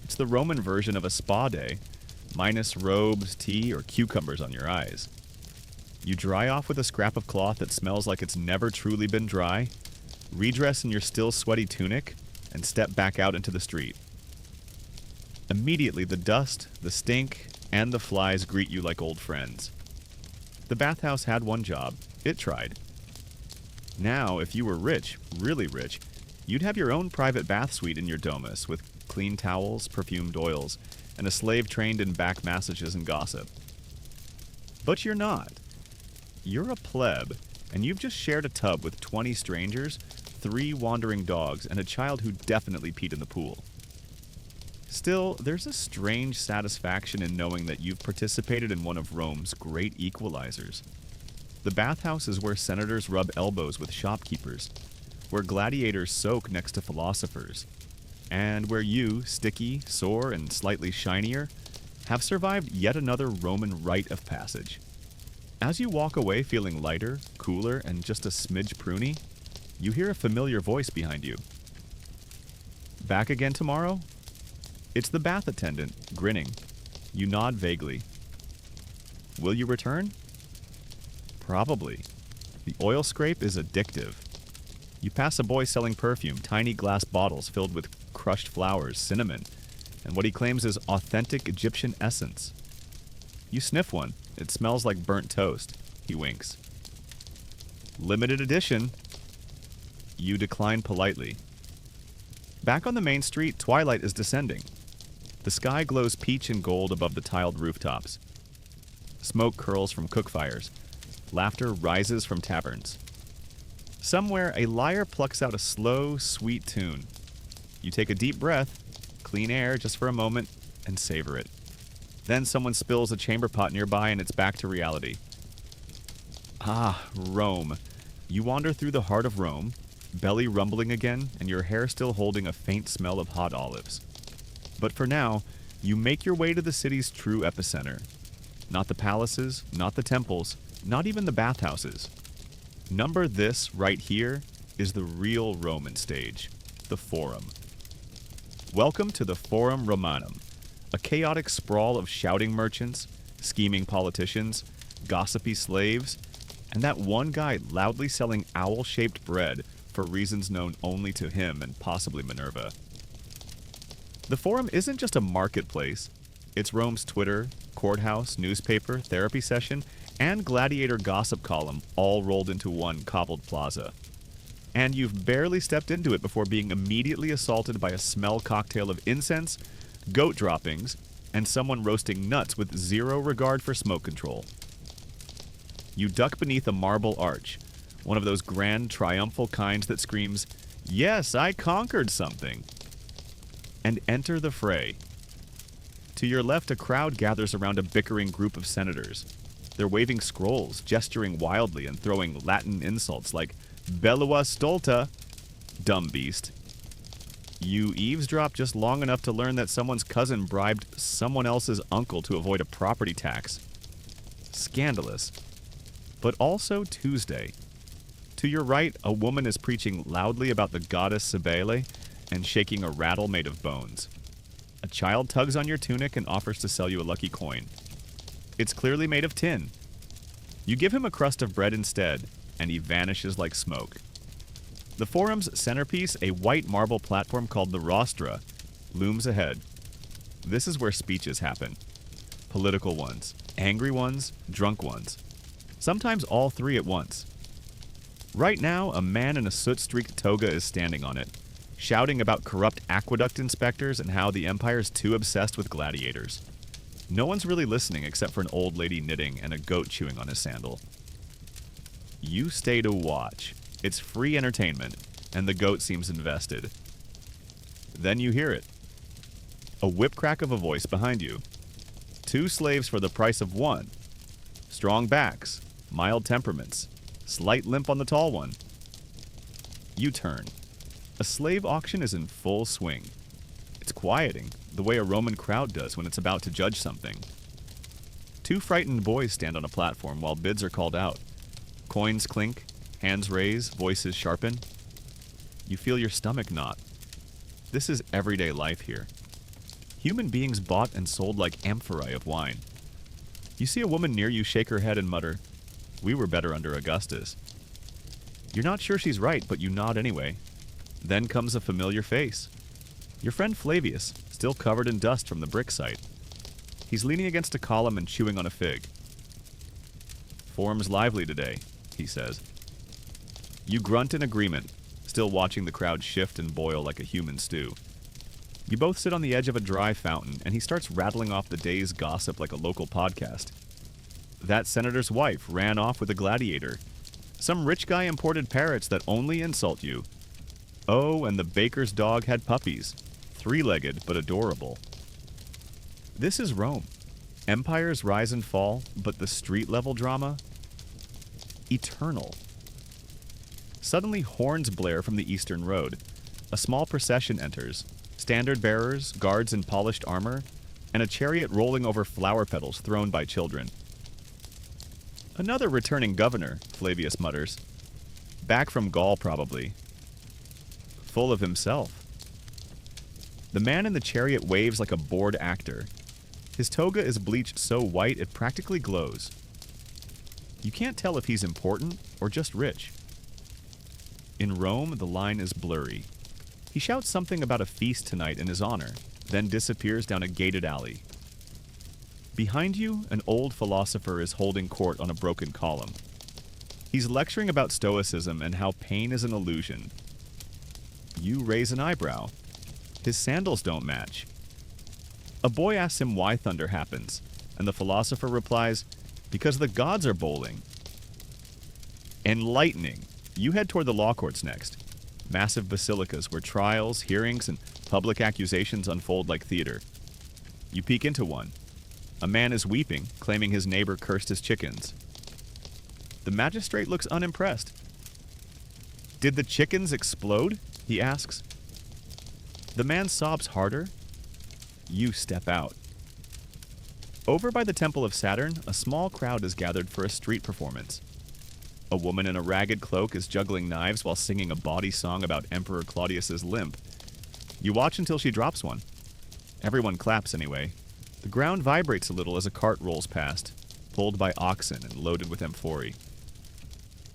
Speaker 1: It's the Roman version of a spa day, minus robes, tea, or cucumbers on your eyes. You dry off with a scrap of cloth that smells like it's never truly been dry, redress in your still sweaty tunic, and step back out into the street. Immediately, the dust, the stink, and the flies greet you like old friends. The bathhouse had one job. It tried. Now, if you were rich, really rich, you'd have your own private bath suite in your domus with clean towels, perfumed oils, and a slave trained in back massages and gossip. But you're not. You're a pleb, and you've just shared a tub with 20 strangers, 3 wandering dogs, and a child who definitely peed in the pool. Still, there's a strange satisfaction in knowing that you've participated in one of Rome's great equalizers. The bathhouse is where senators rub elbows with shopkeepers, where gladiators soak next to philosophers, and where you, sticky, sore, and slightly shinier, have survived yet another Roman rite of passage. As you walk away feeling lighter, cooler, and just a smidge pruny, you hear a familiar voice behind you. Back again tomorrow? It's the bath attendant, grinning. You nod vaguely. Will you return? Probably. The oil scrape is addictive. You pass a boy selling perfume, tiny glass bottles filled with crushed flowers, cinnamon, and what he claims is authentic Egyptian essence. You sniff one. It smells like burnt toast. He winks. Limited edition. You decline politely. Back on the main street, twilight is descending. The sky glows peach and gold above the tiled rooftops. Smoke curls from cook fires. Laughter rises from taverns. Somewhere, a lyre plucks out a slow, sweet tune. You take a deep breath, clean air just for a moment, and savor it. Then someone spills a chamber pot nearby and it's back to reality. Ah, Rome. You wander through the heart of Rome, belly rumbling again, and your hair still holding a faint smell of hot olives. But for now, you make your way to the city's true epicenter. Not the palaces, not the temples, not even the bathhouses. Number this right here is the real Roman stage, the Forum. Welcome to the Forum Romanum, a chaotic sprawl of shouting merchants, scheming politicians, gossipy slaves, and that one guy loudly selling owl-shaped bread for reasons known only to him and possibly Minerva. The Forum isn't just a marketplace. It's Rome's Twitter, courthouse, newspaper, therapy session, and gladiator gossip column all rolled into one cobbled plaza. and you've barely stepped into it before being immediately assaulted by a smell cocktail of incense, goat droppings, and someone roasting nuts with zero regard for smoke control. You duck beneath a marble arch, one of those grand triumphal kinds that screams, "Yes, I conquered something," and enter the fray. To your left, a crowd gathers around a bickering group of senators. They're waving scrolls, gesturing wildly, and throwing Latin insults like "Bellua stulta," dumb beast. You eavesdrop just long enough to learn that someone's cousin bribed someone else's uncle to avoid a property tax. Scandalous. But also Tuesday. To your right, a woman is preaching loudly about the goddess Cybele and shaking a rattle made of bones. A child tugs on your tunic and offers to sell you a lucky coin. It's clearly made of tin. You give him a crust of bread instead, and he vanishes like smoke. The forum's centerpiece, a white marble platform called the rostra, looms ahead. This is where speeches happen. Political ones, angry ones, drunk ones. Sometimes all three at once. Right now, a man in a soot-streaked toga is standing on it, shouting about corrupt aqueduct inspectors and how the Empire's too obsessed with gladiators. No one's really listening except for an old lady knitting and a goat chewing on his sandal. You stay to watch. It's free entertainment, and the goat seems invested. Then you hear it. A whip crack of a voice behind you. 2 slaves for the price of 1. Strong backs, mild temperaments, slight limp on the tall one. You turn. A slave auction is in full swing. It's quieting, the way a Roman crowd does when it's about to judge something. 2 frightened boys stand on a platform while bids are called out. Coins clink, hands raise, voices sharpen. You feel your stomach knot. This is everyday life here. Human beings bought and sold like amphorae of wine. You see a woman near you shake her head and mutter, "We were better under Augustus." You're not sure she's right, but you nod anyway. Then comes a familiar face. Your friend Flavius, still covered in dust from the brick site. He's leaning against a column and chewing on a fig. "Form's lively today," he says. You grunt in agreement, still watching the crowd shift and boil like a human stew. You both sit on the edge of a dry fountain, and he starts rattling off the day's gossip like a local podcast. That senator's wife ran off with a gladiator. Some rich guy imported parrots that only insult you. Oh, and the baker's dog had puppies, 3-legged but adorable. This is Rome. Empires rise and fall, but the street-level drama? Eternal. Suddenly, horns blare from the eastern road. A small procession enters. Standard bearers, guards in polished armor, and a chariot rolling over flower petals thrown by children. "Another returning governor," Flavius mutters. "Back from Gaul, probably. Full of himself." The man in the chariot waves like a bored actor. His toga is bleached so white it practically glows. You can't tell if he's important or just rich. In Rome, the line is blurry. He shouts something about a feast tonight in his honor, then disappears down a gated alley. Behind you, an old philosopher is holding court on a broken column. He's lecturing about stoicism and how pain is an illusion. You raise an eyebrow. His sandals don't match. A boy asks him why thunder happens, and the philosopher replies, "Because the gods are bowling." Enlightening. You head toward the law courts next. Massive basilicas where trials, hearings, and public accusations unfold like theater. You peek into one. A man is weeping, claiming his neighbor cursed his chickens. The magistrate looks unimpressed. "Did the chickens explode?" he asks. The man sobs harder. You step out. Over by the Temple of Saturn, a small crowd is gathered for a street performance. A woman in a ragged cloak is juggling knives while singing a bawdy song about Emperor Claudius's limp. You watch until she drops one. Everyone claps anyway. The ground vibrates a little as a cart rolls past, pulled by oxen and loaded with amphorae.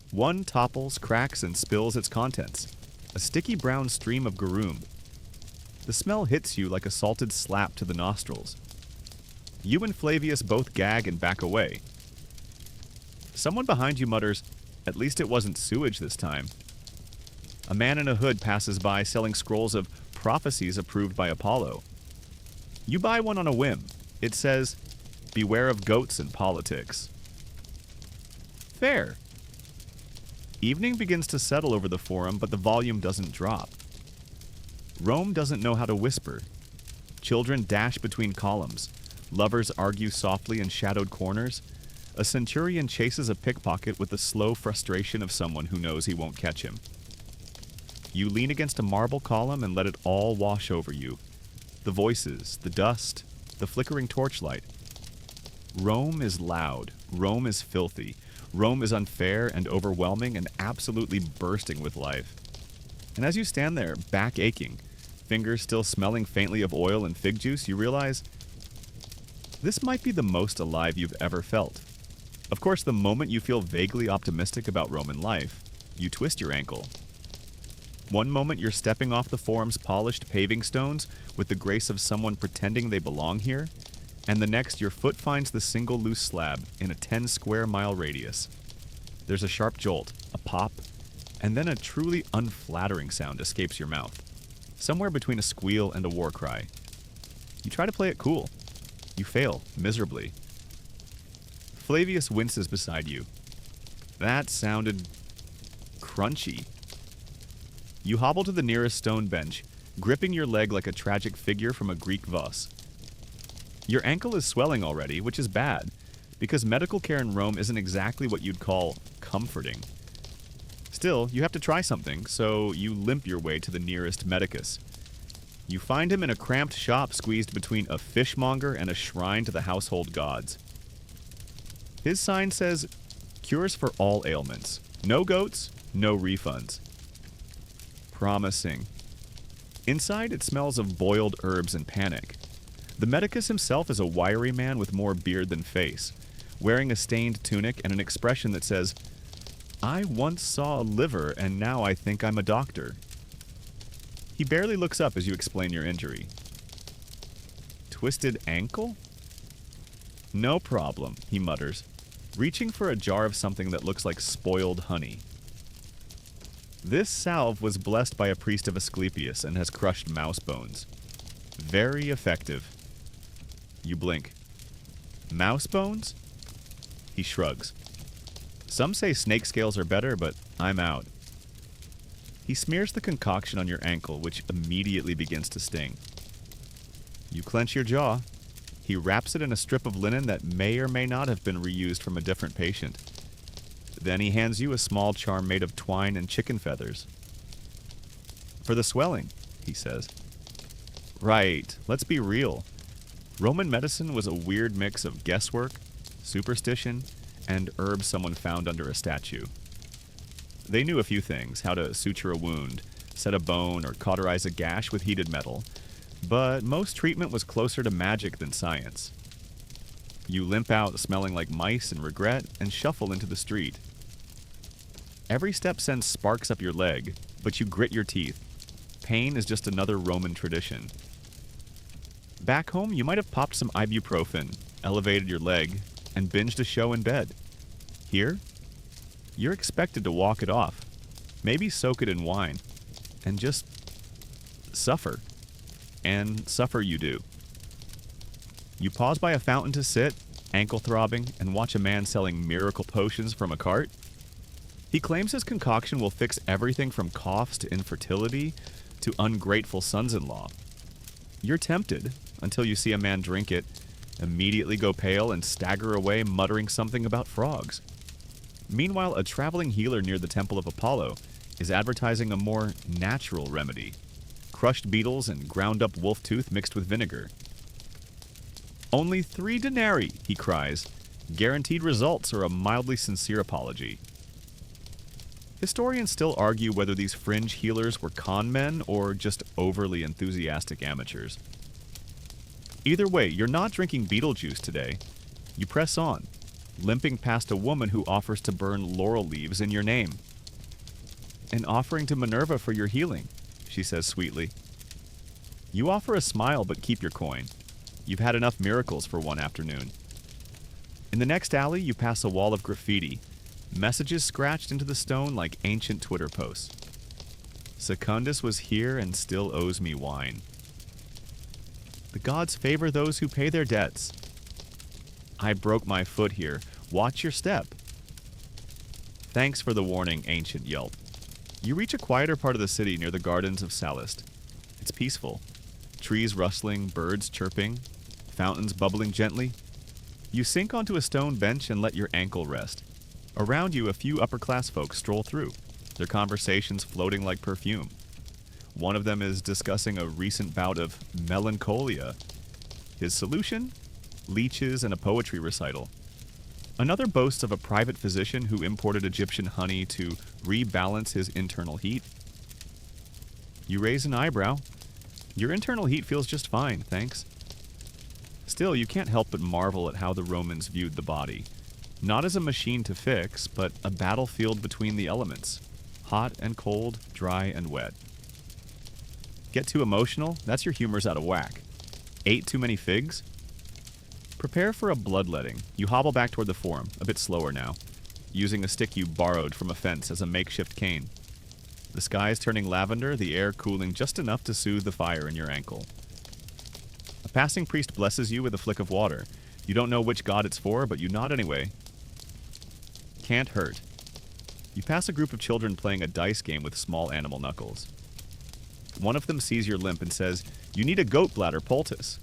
Speaker 1: One topples, cracks, and spills its contents, a sticky brown stream of garum. The smell hits you like a salted slap to the nostrils. You and Flavius both gag and back away. Someone behind you mutters, "At least it wasn't sewage this time." A man in a hood passes by selling scrolls of prophecies approved by Apollo. You buy one on a whim. It says, "Beware of goats in politics." Fair. Evening begins to settle over the forum, but the volume doesn't drop. Rome doesn't know how to whisper. Children dash between columns. Lovers argue softly in shadowed corners. A centurion chases a pickpocket with the slow frustration of someone who knows he won't catch him. You lean against a marble column and let it all wash over you. The voices, the dust, the flickering torchlight. Rome is loud. Rome is filthy. Rome is unfair and overwhelming and absolutely bursting with life. And as you stand there, back aching, fingers still smelling faintly of oil and fig juice, you realize this might be the most alive you've ever felt. Of course, the moment you feel vaguely optimistic about Roman life, you twist your ankle. One moment you're stepping off the forum's polished paving stones with the grace of someone pretending they belong here, and the next your foot finds the single loose slab in a 10-square-mile radius. There's a sharp jolt, a pop, and then a truly unflattering sound escapes your mouth, somewhere between a squeal and a war cry. You try to play it cool. You fail, miserably. Flavius winces beside you. That sounded crunchy. You hobble to the nearest stone bench, gripping your leg like a tragic figure from a Greek vase. Your ankle is swelling already, which is bad, because medical care in Rome isn't exactly what you'd call comforting. Still, you have to try something, so you limp your way to the nearest medicus. You find him in a cramped shop squeezed between a fishmonger and a shrine to the household gods. His sign says, "Cures for all ailments. No goats, no refunds." Promising. Inside, it smells of boiled herbs and panic. The medicus himself is a wiry man with more beard than face, wearing a stained tunic and an expression that says, "I once saw a liver, and now I think I'm a doctor." He barely looks up as you explain your injury. Twisted ankle? No problem, he mutters, reaching for a jar of something that looks like spoiled honey. This salve was blessed by a priest of Asclepius and has crushed mouse bones. Very effective. You blink. Mouse bones? He shrugs. Some say snake scales are better, but I'm out. He smears the concoction on your ankle, which immediately begins to sting. You clench your jaw. He wraps it in a strip of linen that may or may not have been reused from a different patient. Then he hands you a small charm made of twine and chicken feathers. "For the swelling," he says. Right, let's be real. Roman medicine was a weird mix of guesswork, superstition, and herbs someone found under a statue. They knew a few things, how to suture a wound, set a bone, or cauterize a gash with heated metal, but most treatment was closer to magic than science. You limp out smelling like mice and regret and shuffle into the street. Every step sends sparks up your leg, but you grit your teeth. Pain is just another Roman tradition. Back home, you might have popped some ibuprofen, elevated your leg, and binged a show in bed. Here, you're expected to walk it off, maybe soak it in wine, and just suffer. And suffer you do. You pause by a fountain to sit, ankle throbbing, and watch a man selling miracle potions from a cart. He claims his concoction will fix everything from coughs to infertility to ungrateful sons-in-law. You're tempted until you see a man drink it, immediately go pale, and stagger away muttering something about frogs. Meanwhile, a traveling healer near the Temple of Apollo is advertising a more natural remedy: crushed beetles and ground-up wolf tooth mixed with vinegar. "Only 3 denarii, he cries. Guaranteed results or a mildly sincere apology. Historians still argue whether these fringe healers were con men or just overly enthusiastic amateurs. Either way, you're not drinking beetle juice today. You press on, limping past a woman who offers to burn laurel leaves in your name. "An offering to Minerva for your healing," she says sweetly. You offer a smile but keep your coin. You've had enough miracles for one afternoon. In the next alley, you pass a wall of graffiti, messages scratched into the stone like ancient Twitter posts. Secundus was here and still owes me wine. The gods favor those who pay their debts. I broke my foot here. Watch your step. Thanks for the warning, ancient yelp. You reach a quieter part of the city near the gardens of Sallust. It's peaceful. Trees rustling, birds chirping, fountains bubbling gently. You sink onto a stone bench and let your ankle rest. Around you, a few upper-class folks stroll through, their conversations floating like perfume. One of them is discussing a recent bout of melancholia. His solution? Leeches and a poetry recital. Another boasts of a private physician who imported Egyptian honey to rebalance his internal heat. You raise an eyebrow. Your internal heat feels just fine, thanks. Still, you can't help but marvel at how the Romans viewed the body. Not as a machine to fix, but a battlefield between the elements. Hot and cold, dry and wet. Get too emotional? That's your humor's out of whack. Ate too many figs? Prepare for a bloodletting. You hobble back toward the forum, a bit slower now, using a stick you borrowed from a fence as a makeshift cane. The sky is turning lavender, the air cooling just enough to soothe the fire in your ankle. A passing priest blesses you with a flick of water. You don't know which god it's for, but you nod anyway. Can't hurt. You pass a group of children playing a dice game with small animal knuckles. One of them sees your limp and says, "You need a goat bladder poultice."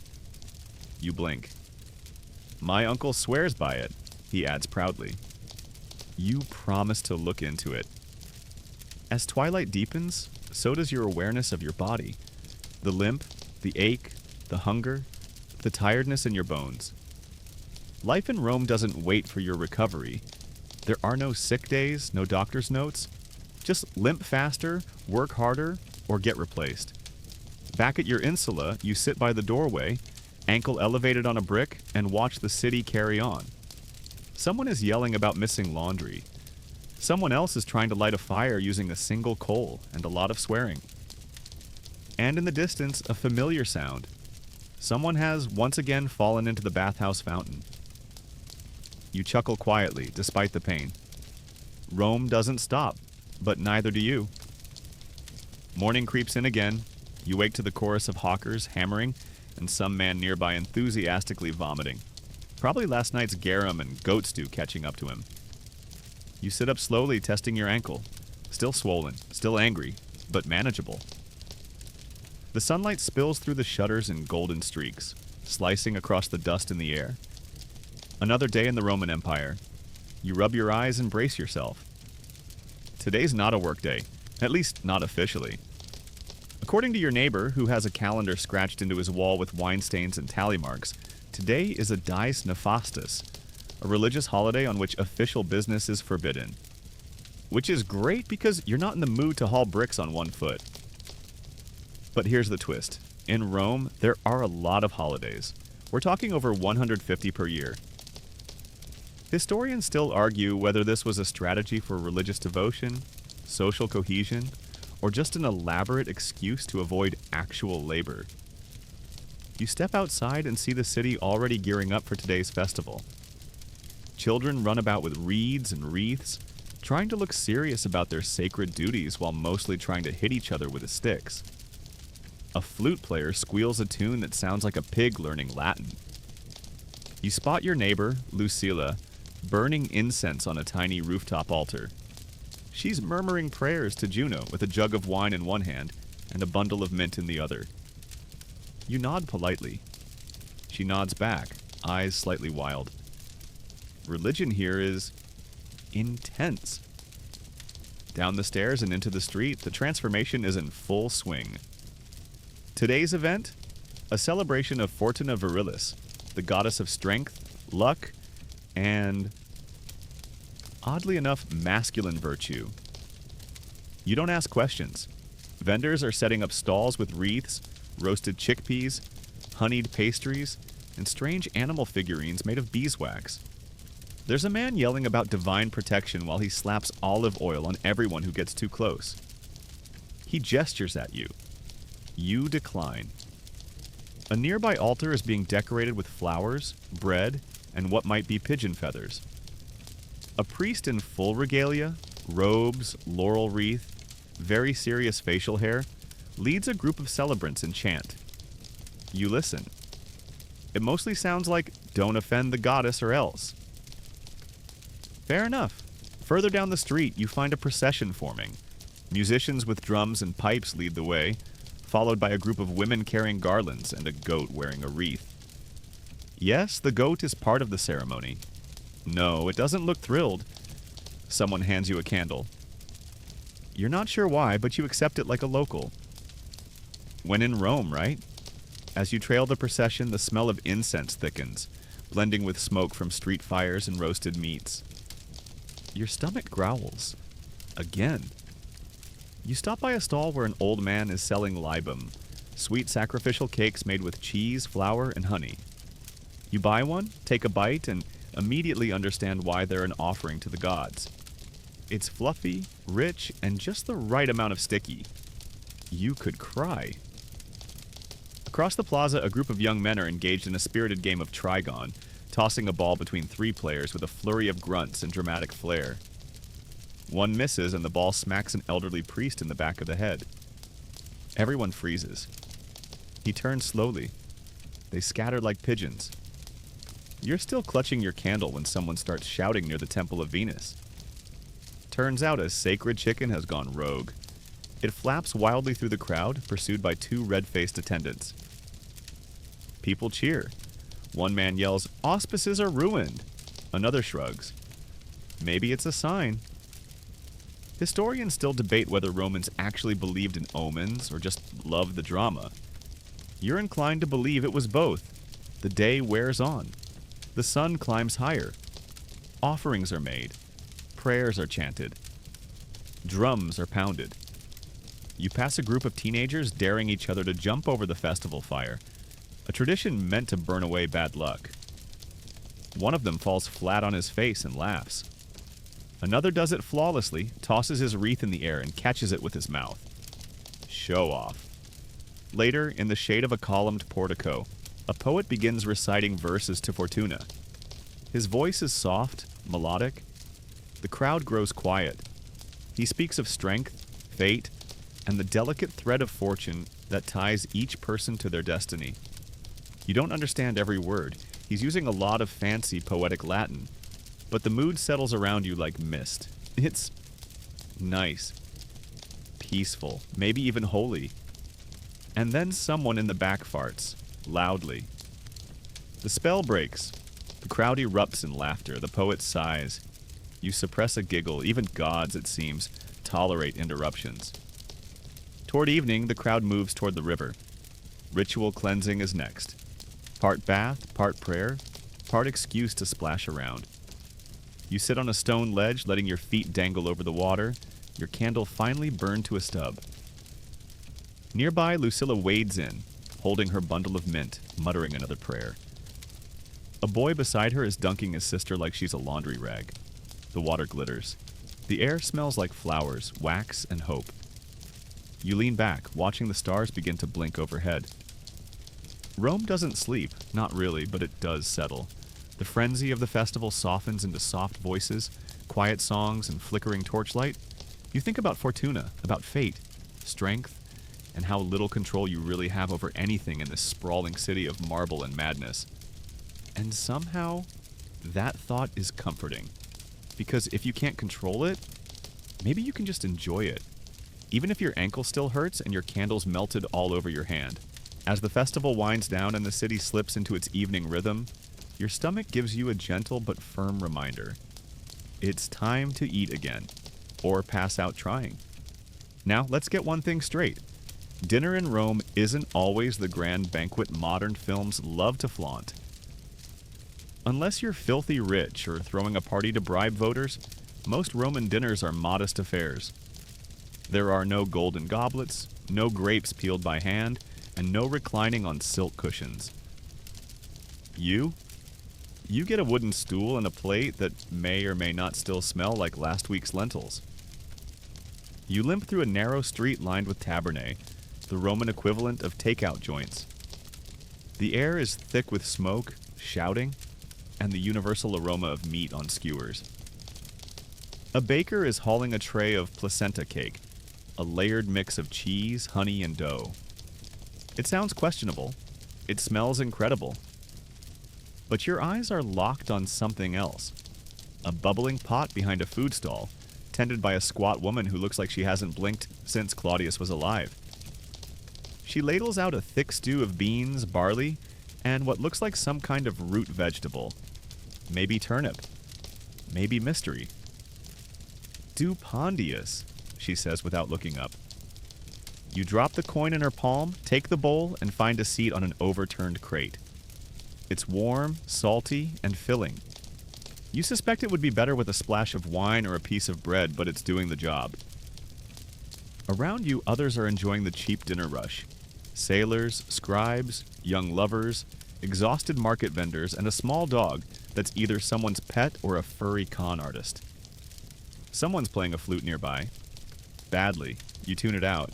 Speaker 1: You blink. "My uncle swears by it," he adds proudly. You promise to look into it. As twilight deepens, so does your awareness of your body. The limp, the ache, the hunger, the tiredness in your bones. Life in Rome doesn't wait for your recovery. There are no sick days, no doctor's notes. Just limp faster, work harder, or get replaced. Back at your insula, you sit by the doorway, ankle elevated on a brick, and watch the city carry on. Someone is yelling about missing laundry. Someone else is trying to light a fire using a single coal and a lot of swearing. And in the distance, a familiar sound. Someone has once again fallen into the bathhouse fountain. You chuckle quietly, despite the pain. Rome doesn't stop, but neither do you. Morning creeps in again. You wake to the chorus of hawkers hammering and some man nearby enthusiastically vomiting. Probably last night's garum and goat stew catching up to him. You sit up slowly, testing your ankle. Still swollen, still angry, but manageable. The sunlight spills through the shutters in golden streaks, slicing across the dust in the air. Another day in the Roman Empire. You rub your eyes and brace yourself. Today's not a work day, at least not officially. According to your neighbor, who has a calendar scratched into his wall with wine stains and tally marks, today is a dies nefastus, a religious holiday on which official business is forbidden. Which is great because you're not in the mood to haul bricks on one foot. But here's the twist. In Rome, there are a lot of holidays. We're talking over 150 per year. Historians still argue whether this was a strategy for religious devotion, social cohesion, or just an elaborate excuse to avoid actual labor. You step outside and see the city already gearing up for today's festival. Children run about with reeds and wreaths, trying to look serious about their sacred duties while mostly trying to hit each other with the sticks. A flute player squeals a tune that sounds like a pig learning Latin. You spot your neighbor, Lucilla, burning incense on a tiny rooftop altar. She's murmuring prayers to Juno with a jug of wine in one hand and a bundle of mint in the other. You nod politely. She nods back, eyes slightly wild. Religion here is intense. Down the stairs and into the street, the transformation is in full swing. Today's event? A celebration of Fortuna Virilis, the goddess of strength, luck, and, oddly enough, masculine virtue. You don't ask questions. Vendors are setting up stalls with wreaths, roasted chickpeas, honeyed pastries, and strange animal figurines made of beeswax. There's a man yelling about divine protection while he slaps olive oil on everyone who gets too close. He gestures at you. You decline. A nearby altar is being decorated with flowers, bread, and what might be pigeon feathers. A priest in full regalia, robes, laurel wreath, very serious facial hair, leads a group of celebrants in chant. You listen. It mostly sounds like, "Don't offend the goddess or else." Fair enough. Further down the street, you find a procession forming. Musicians with drums and pipes lead the way, followed by a group of women carrying garlands and a goat wearing a wreath. Yes, the goat is part of the ceremony. No, it doesn't look thrilled. Someone hands you a candle. You're not sure why, but you accept it like a local. When in Rome, right? As you trail the procession, the smell of incense thickens, blending with smoke from street fires and roasted meats. Your stomach growls. Again. You stop by a stall where an old man is selling libum, sweet sacrificial cakes made with cheese, flour, and honey. You buy one, take a bite, and immediately understand why they're an offering to the gods. It's fluffy, rich, and just the right amount of sticky. You could cry. Across the plaza, a group of young men are engaged in a spirited game of Trigon, tossing a ball between three players with a flurry of grunts and dramatic flair. One misses and the ball smacks an elderly priest in the back of the head. Everyone freezes. He turns slowly. They scatter like pigeons. You're still clutching your candle when someone starts shouting near the Temple of Venus. Turns out a sacred chicken has gone rogue. It flaps wildly through the crowd, pursued by two red-faced attendants. People cheer. One man yells, "Auspices are ruined." Another shrugs. Maybe it's a sign. Historians still debate whether Romans actually believed in omens or just loved the drama. You're inclined to believe it was both. The day wears on. The sun climbs higher. Offerings are made. Prayers are chanted. Drums are pounded. You pass a group of teenagers daring each other to jump over the festival fire, a tradition meant to burn away bad luck. One of them falls flat on his face and laughs. Another does it flawlessly, tosses his wreath in the air, and catches it with his mouth. Show off. Later, in the shade of a columned portico, a poet begins reciting verses to Fortuna. His voice is soft, melodic. The crowd grows quiet. He speaks of strength, fate, and the delicate thread of fortune that ties each person to their destiny. You don't understand every word. He's using a lot of fancy poetic Latin, but the mood settles around you like mist. It's nice, peaceful, maybe even holy. And then someone in the back farts, loudly. The spell breaks. The crowd erupts in laughter. The poet sighs. You suppress a giggle. Even gods, it seems, tolerate interruptions. Toward evening, the crowd moves toward the river. Ritual cleansing is next. Part bath, part prayer, part excuse to splash around. You sit on a stone ledge, letting your feet dangle over the water, your candle finally burned to a stub. Nearby, Lucilla wades in, holding her bundle of mint, muttering another prayer. A boy beside her is dunking his sister like she's a laundry rag. The water glitters. The air smells like flowers, wax, and hope. You lean back, watching the stars begin to blink overhead. Rome doesn't sleep, not really, but it does settle. The frenzy of the festival softens into soft voices, quiet songs, and flickering torchlight. You think about Fortuna, about fate, strength, and how little control you really have over anything in this sprawling city of marble and madness. And somehow, that thought is comforting. Because if you can't control it, maybe you can just enjoy it. Even if your ankle still hurts and your candle's melted all over your hand. As the festival winds down and the city slips into its evening rhythm, your stomach gives you a gentle but firm reminder. It's time to eat again, or pass out trying. Now, let's get one thing straight. Dinner in Rome isn't always the grand banquet modern films love to flaunt. Unless you're filthy rich or throwing a party to bribe voters, most Roman dinners are modest affairs. There are no golden goblets, no grapes peeled by hand, and no reclining on silk cushions. You get a wooden stool and a plate that may or may not still smell like last week's lentils. You limp through a narrow street lined with tabernae, the Roman equivalent of takeout joints. The air is thick with smoke, shouting, and the universal aroma of meat on skewers. A baker is hauling a tray of placenta cake. a layered mix of cheese, honey, and dough. It sounds questionable. It smells incredible. But your eyes are locked on something else. A bubbling pot behind a food stall, tended by a squat woman who looks like she hasn't blinked since Claudius was alive. She ladles out a thick stew of beans, barley, and what looks like some kind of root vegetable. Maybe turnip. Maybe mystery. Dupondius, she says without looking up. You drop the coin in her palm, take the bowl, and find a seat on an overturned crate. It's warm, salty, and filling. You suspect it would be better with a splash of wine or a piece of bread, but it's doing the job. Around you, others are enjoying the cheap dinner rush. Sailors, scribes, young lovers, exhausted market vendors, and a small dog that's either someone's pet or a furry con artist. Someone's playing a flute nearby. Badly. You tune it out.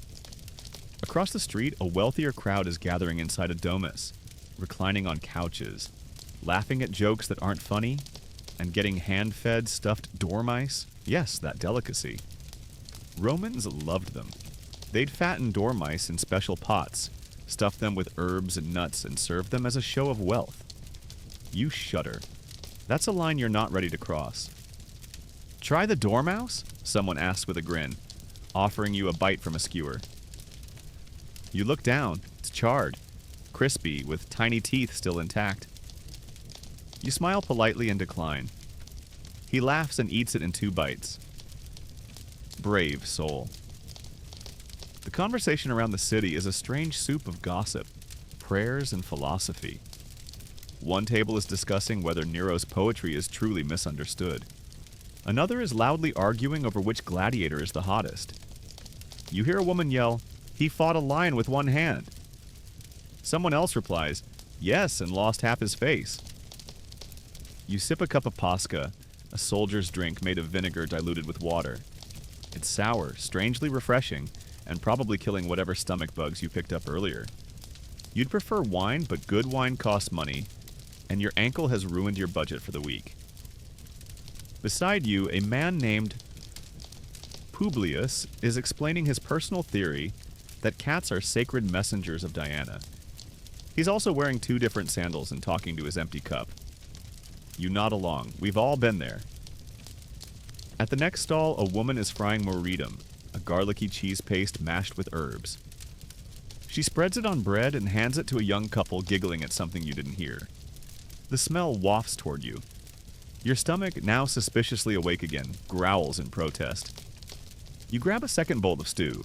Speaker 1: Across the street, a wealthier crowd is gathering inside a domus, reclining on couches, laughing at jokes that aren't funny, and getting hand-fed stuffed dormice. Yes, that delicacy. Romans loved them. They'd fatten dormice in special pots, stuff them with herbs and nuts, and serve them as a show of wealth. You shudder. That's a line you're not ready to cross. Try the dormouse? Someone asks with a grin, offering you a bite from a skewer. You look down. It's charred, crispy, with tiny teeth still intact. You smile politely and decline. He laughs and eats it in 2 bites. Brave soul. The conversation around the city is a strange soup of gossip, prayers, and philosophy. One table is discussing whether Nero's poetry is truly misunderstood. Another is loudly arguing over which gladiator is the hottest. You hear a woman yell, "He fought a lion with one hand." Someone else replies, "Yes, and lost half his face." You sip a cup of pasca, a soldier's drink made of vinegar diluted with water. It's sour, strangely refreshing, and probably killing whatever stomach bugs you picked up earlier. You'd prefer wine, but good wine costs money, and your ankle has ruined your budget for the week. Beside you, a man named Publius is explaining his personal theory that cats are sacred messengers of Diana. He's also wearing 2 different sandals and talking to his empty cup. You nod along. We've all been there. At the next stall, a woman is frying moridum, a garlicky cheese paste mashed with herbs. She spreads it on bread and hands it to a young couple giggling at something you didn't hear. The smell wafts toward you. Your stomach, now suspiciously awake again, growls in protest. You grab a second bowl of stew.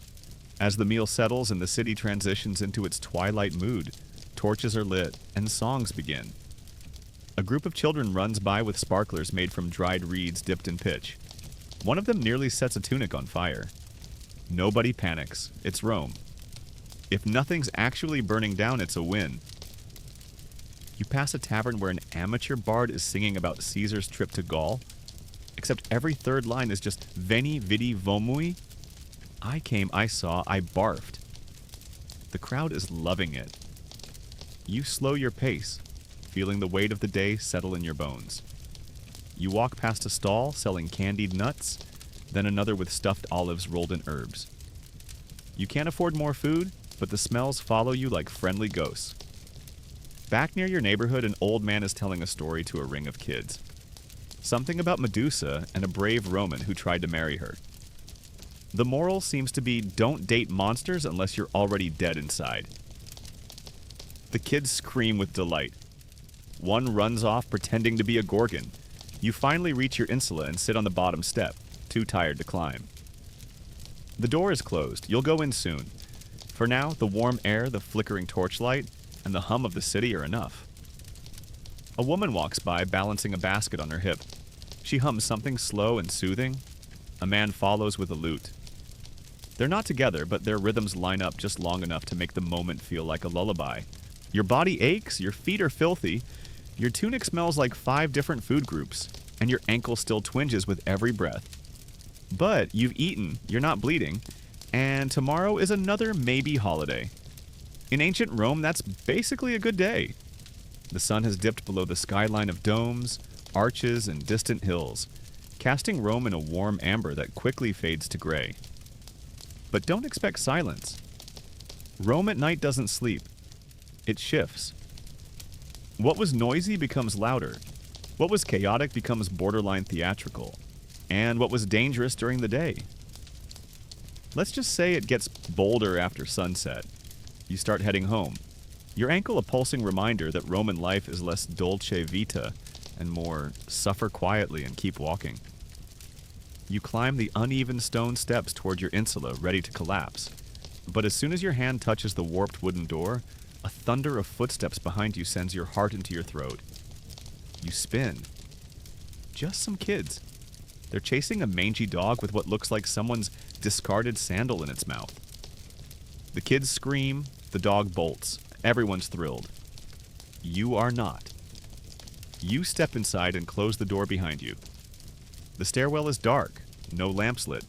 Speaker 1: As the meal settles and the city transitions into its twilight mood, torches are lit and songs begin. A group of children runs by with sparklers made from dried reeds dipped in pitch. One of them nearly sets a tunic on fire. Nobody panics. It's Rome. If nothing's actually burning down, it's a win. You pass a tavern where an amateur bard is singing about Caesar's trip to Gaul, except every third line is just "Veni, vidi, vomui." I came, I saw, I barfed. The crowd is loving it. You slow your pace, feeling the weight of the day settle in your bones. You walk past a stall selling candied nuts, then another with stuffed olives rolled in herbs. You can't afford more food, but the smells follow you like friendly ghosts. Back near your neighborhood, an old man is telling a story to a ring of kids. Something about Medusa and a brave Roman who tried to marry her. The moral seems to be don't date monsters unless you're already dead inside. The kids scream with delight. One runs off pretending to be a gorgon. You finally reach your insula and sit on the bottom step, too tired to climb. The door is closed. You'll go in soon. For now, the warm air, the flickering torchlight, and the hum of the city are enough. A woman walks by, balancing a basket on her hip. She hums something slow and soothing. A man follows with a lute. They're not together, but their rhythms line up just long enough to make the moment feel like a lullaby. Your body aches, your feet are filthy, your tunic smells like 5 different food groups, and your ankle still twinges with every breath. But you've eaten, you're not bleeding, and tomorrow is another maybe holiday. In ancient Rome, that's basically a good day. The sun has dipped below the skyline of domes, arches, and distant hills, casting Rome in a warm amber that quickly fades to gray. But don't expect silence. Rome at night doesn't sleep. It shifts. What was noisy becomes louder. What was chaotic becomes borderline theatrical. And what was dangerous during the day. Let's just say it gets bolder after sunset. You start heading home. Your ankle a pulsing reminder that Roman life is less dolce vita and more suffer quietly and keep walking. You climb the uneven stone steps toward your insula, ready to collapse. But as soon as your hand touches the warped wooden door, a thunder of footsteps behind you sends your heart into your throat. You spin. Just some kids. They're chasing a mangy dog with what looks like someone's discarded sandal in its mouth. The kids scream, the dog bolts. Everyone's thrilled. You are not. You step inside and close the door behind you. The stairwell is dark, no lamps lit.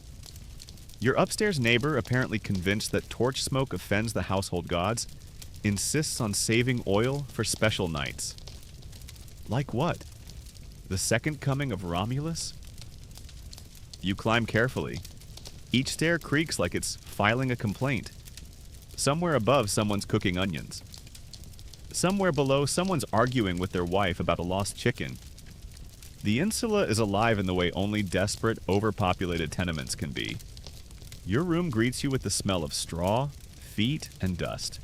Speaker 1: Your upstairs neighbor, apparently convinced that torch smoke offends the household gods, insists on saving oil for special nights. Like what? The second coming of Romulus? You climb carefully. Each stair creaks like it's filing a complaint. Somewhere above, someone's cooking onions. Somewhere below, someone's arguing with their wife about a lost chicken. The insula is alive in the way only desperate, overpopulated tenements can be. Your room greets you with the smell of straw, feet, and dust.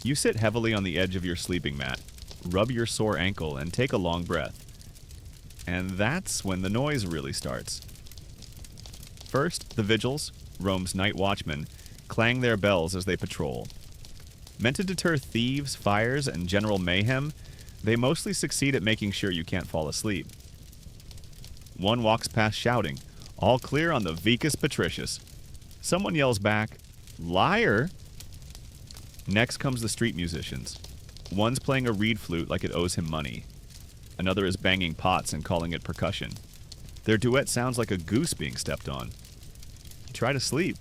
Speaker 1: You sit heavily on the edge of your sleeping mat, rub your sore ankle, and take a long breath. And that's when the noise really starts. First, the vigils, Rome's night watchmen, clang their bells as they patrol. Meant to deter thieves, fires, and general mayhem, they mostly succeed at making sure you can't fall asleep. One walks past shouting, "All clear on the Vicus Patricius." Someone yells back, "Liar!" Next comes the street musicians. One's playing a reed flute like it owes him money. Another is banging pots and calling it percussion. Their duet sounds like a goose being stepped on. You try to sleep.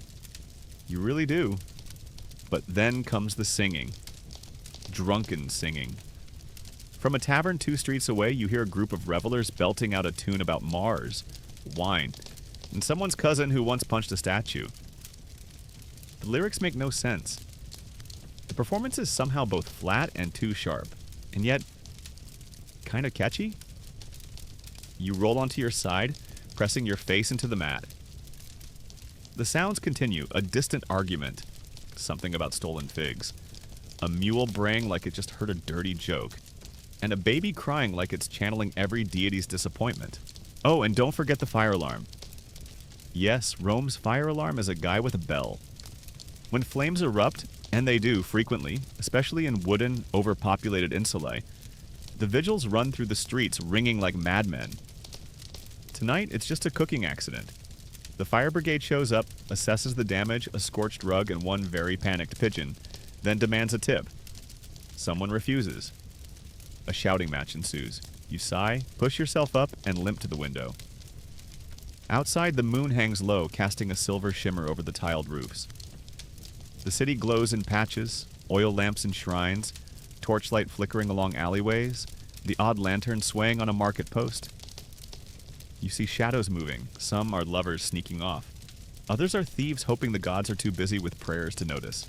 Speaker 1: You really do. But then comes the singing. Drunken singing. From a tavern 2 streets away, you hear a group of revelers belting out a tune about Mars, wine, and someone's cousin who once punched a statue. The lyrics make no sense. The performance is somehow both flat and too sharp, and yet kind of catchy. You roll onto your side, pressing your face into the mat. The sounds continue, a distant argument. Something about stolen figs. A mule braying like it just heard a dirty joke. And a baby crying like it's channeling every deity's disappointment. Oh, and don't forget the fire alarm. Yes, Rome's fire alarm is a guy with a bell. When flames erupt, and they do frequently, especially in wooden, overpopulated insulae, the vigils run through the streets ringing like madmen. Tonight, it's just a cooking accident. The fire brigade shows up, assesses the damage, a scorched rug, and one very panicked pigeon, then demands a tip. Someone refuses. A shouting match ensues. You sigh, push yourself up, and limp to the window. Outside, the moon hangs low, casting a silver shimmer over the tiled roofs. The city glows in patches, oil lamps in shrines, torchlight flickering along alleyways, the odd lantern swaying on a market post. You see shadows moving. Some are lovers sneaking off. Others are thieves hoping the gods are too busy with prayers to notice.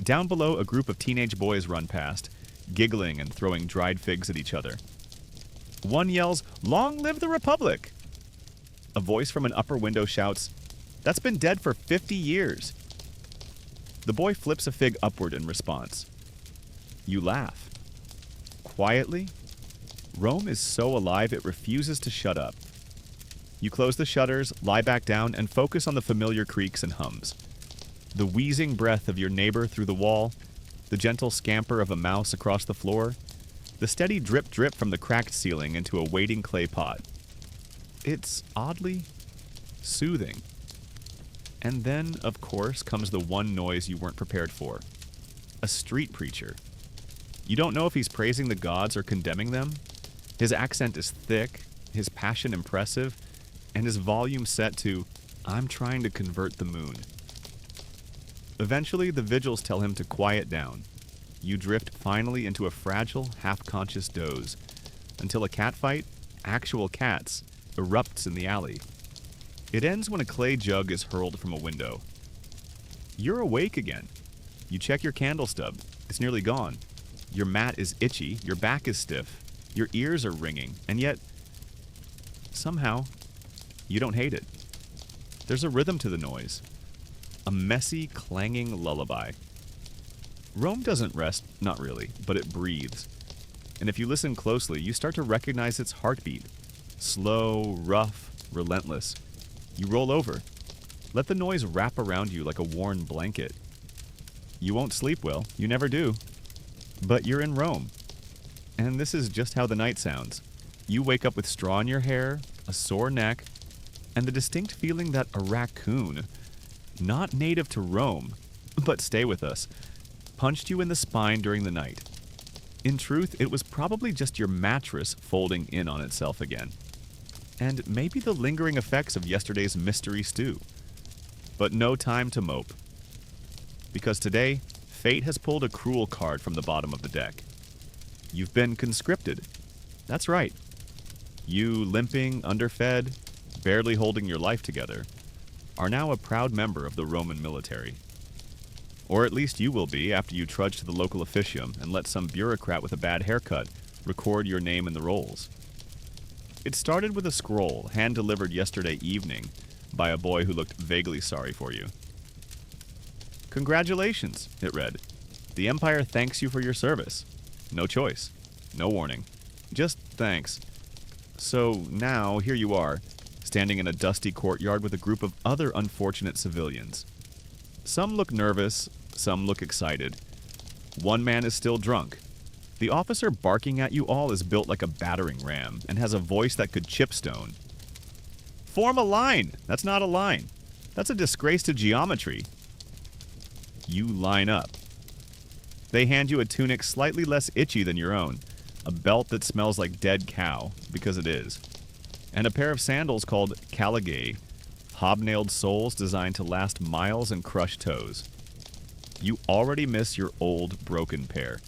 Speaker 1: Down below, a group of teenage boys run past, giggling and throwing dried figs at each other. One yells, "Long live the Republic!" A voice from an upper window shouts, "That's been dead for 50 years!" The boy flips a fig upward in response. You laugh. Quietly, Rome is so alive it refuses to shut up. You close the shutters, lie back down, and focus on the familiar creaks and hums. The wheezing breath of your neighbor through the wall, the gentle scamper of a mouse across the floor, the steady drip-drip from the cracked ceiling into a waiting clay pot. It's oddly soothing. And then, of course, comes the one noise you weren't prepared for. A street preacher. You don't know if he's praising the gods or condemning them. His accent is thick, his passion impressive, and his volume set to, "I'm trying to convert the moon." Eventually, the vigils tell him to quiet down. You drift finally into a fragile, half-conscious doze, until a catfight, actual cats, erupts in the alley. It ends when a clay jug is hurled from a window. You're awake again. You check your candle stub. It's nearly gone. Your mat is itchy, your back is stiff, your ears are ringing, and yet, somehow, you don't hate it. There's a rhythm to the noise. A messy, clanging lullaby. Rome doesn't rest, not really, but it breathes. And if you listen closely, you start to recognize its heartbeat. Slow, rough, relentless. You roll over. Let the noise wrap around you like a worn blanket. You won't sleep well, you never do. But you're in Rome. And this is just how the night sounds. You wake up with straw in your hair, a sore neck, and the distinct feeling that a raccoon, not native to Rome, but stay with us, punched you in the spine during the night. In truth, it was probably just your mattress folding in on itself again. And maybe the lingering effects of yesterday's mystery stew. But no time to mope. Because today, fate has pulled a cruel card from the bottom of the deck. You've been conscripted. That's right. You, limping, underfed, barely holding your life together, are now a proud member of the Roman military. Or at least you will be after you trudge to the local officium and let some bureaucrat with a bad haircut record your name in the rolls. It started with a scroll hand-delivered yesterday evening by a boy who looked vaguely sorry for you. "Congratulations," it read. "The Empire thanks you for your service. No choice. No warning. Just thanks. So now, here you are, standing in a dusty courtyard with a group of other unfortunate civilians. Some look nervous, some look excited. One man is still drunk. The officer barking at you all is built like a battering ram and has a voice that could chip stone. Form a line! That's not a line. That's a disgrace to geometry. You line up. They hand you a tunic slightly less itchy than your own, a belt that smells like dead cow, because it is, and a pair of sandals called caligay, hobnailed soles designed to last miles and crush toes. You already miss your old, broken pair.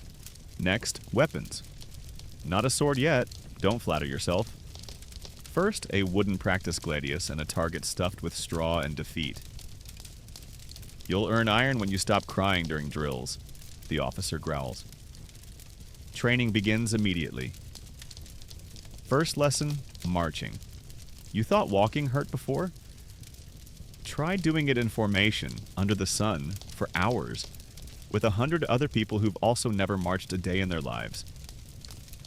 Speaker 1: Next, weapons. Not a sword yet, don't flatter yourself. First, a wooden practice gladius and a target stuffed with straw and defeat. You'll earn iron when you stop crying during drills, the officer growls. Training begins immediately. First lesson, marching. You thought walking hurt before? Try doing it in formation, under the sun, for hours, with 100 other people who've also never marched a day in their lives.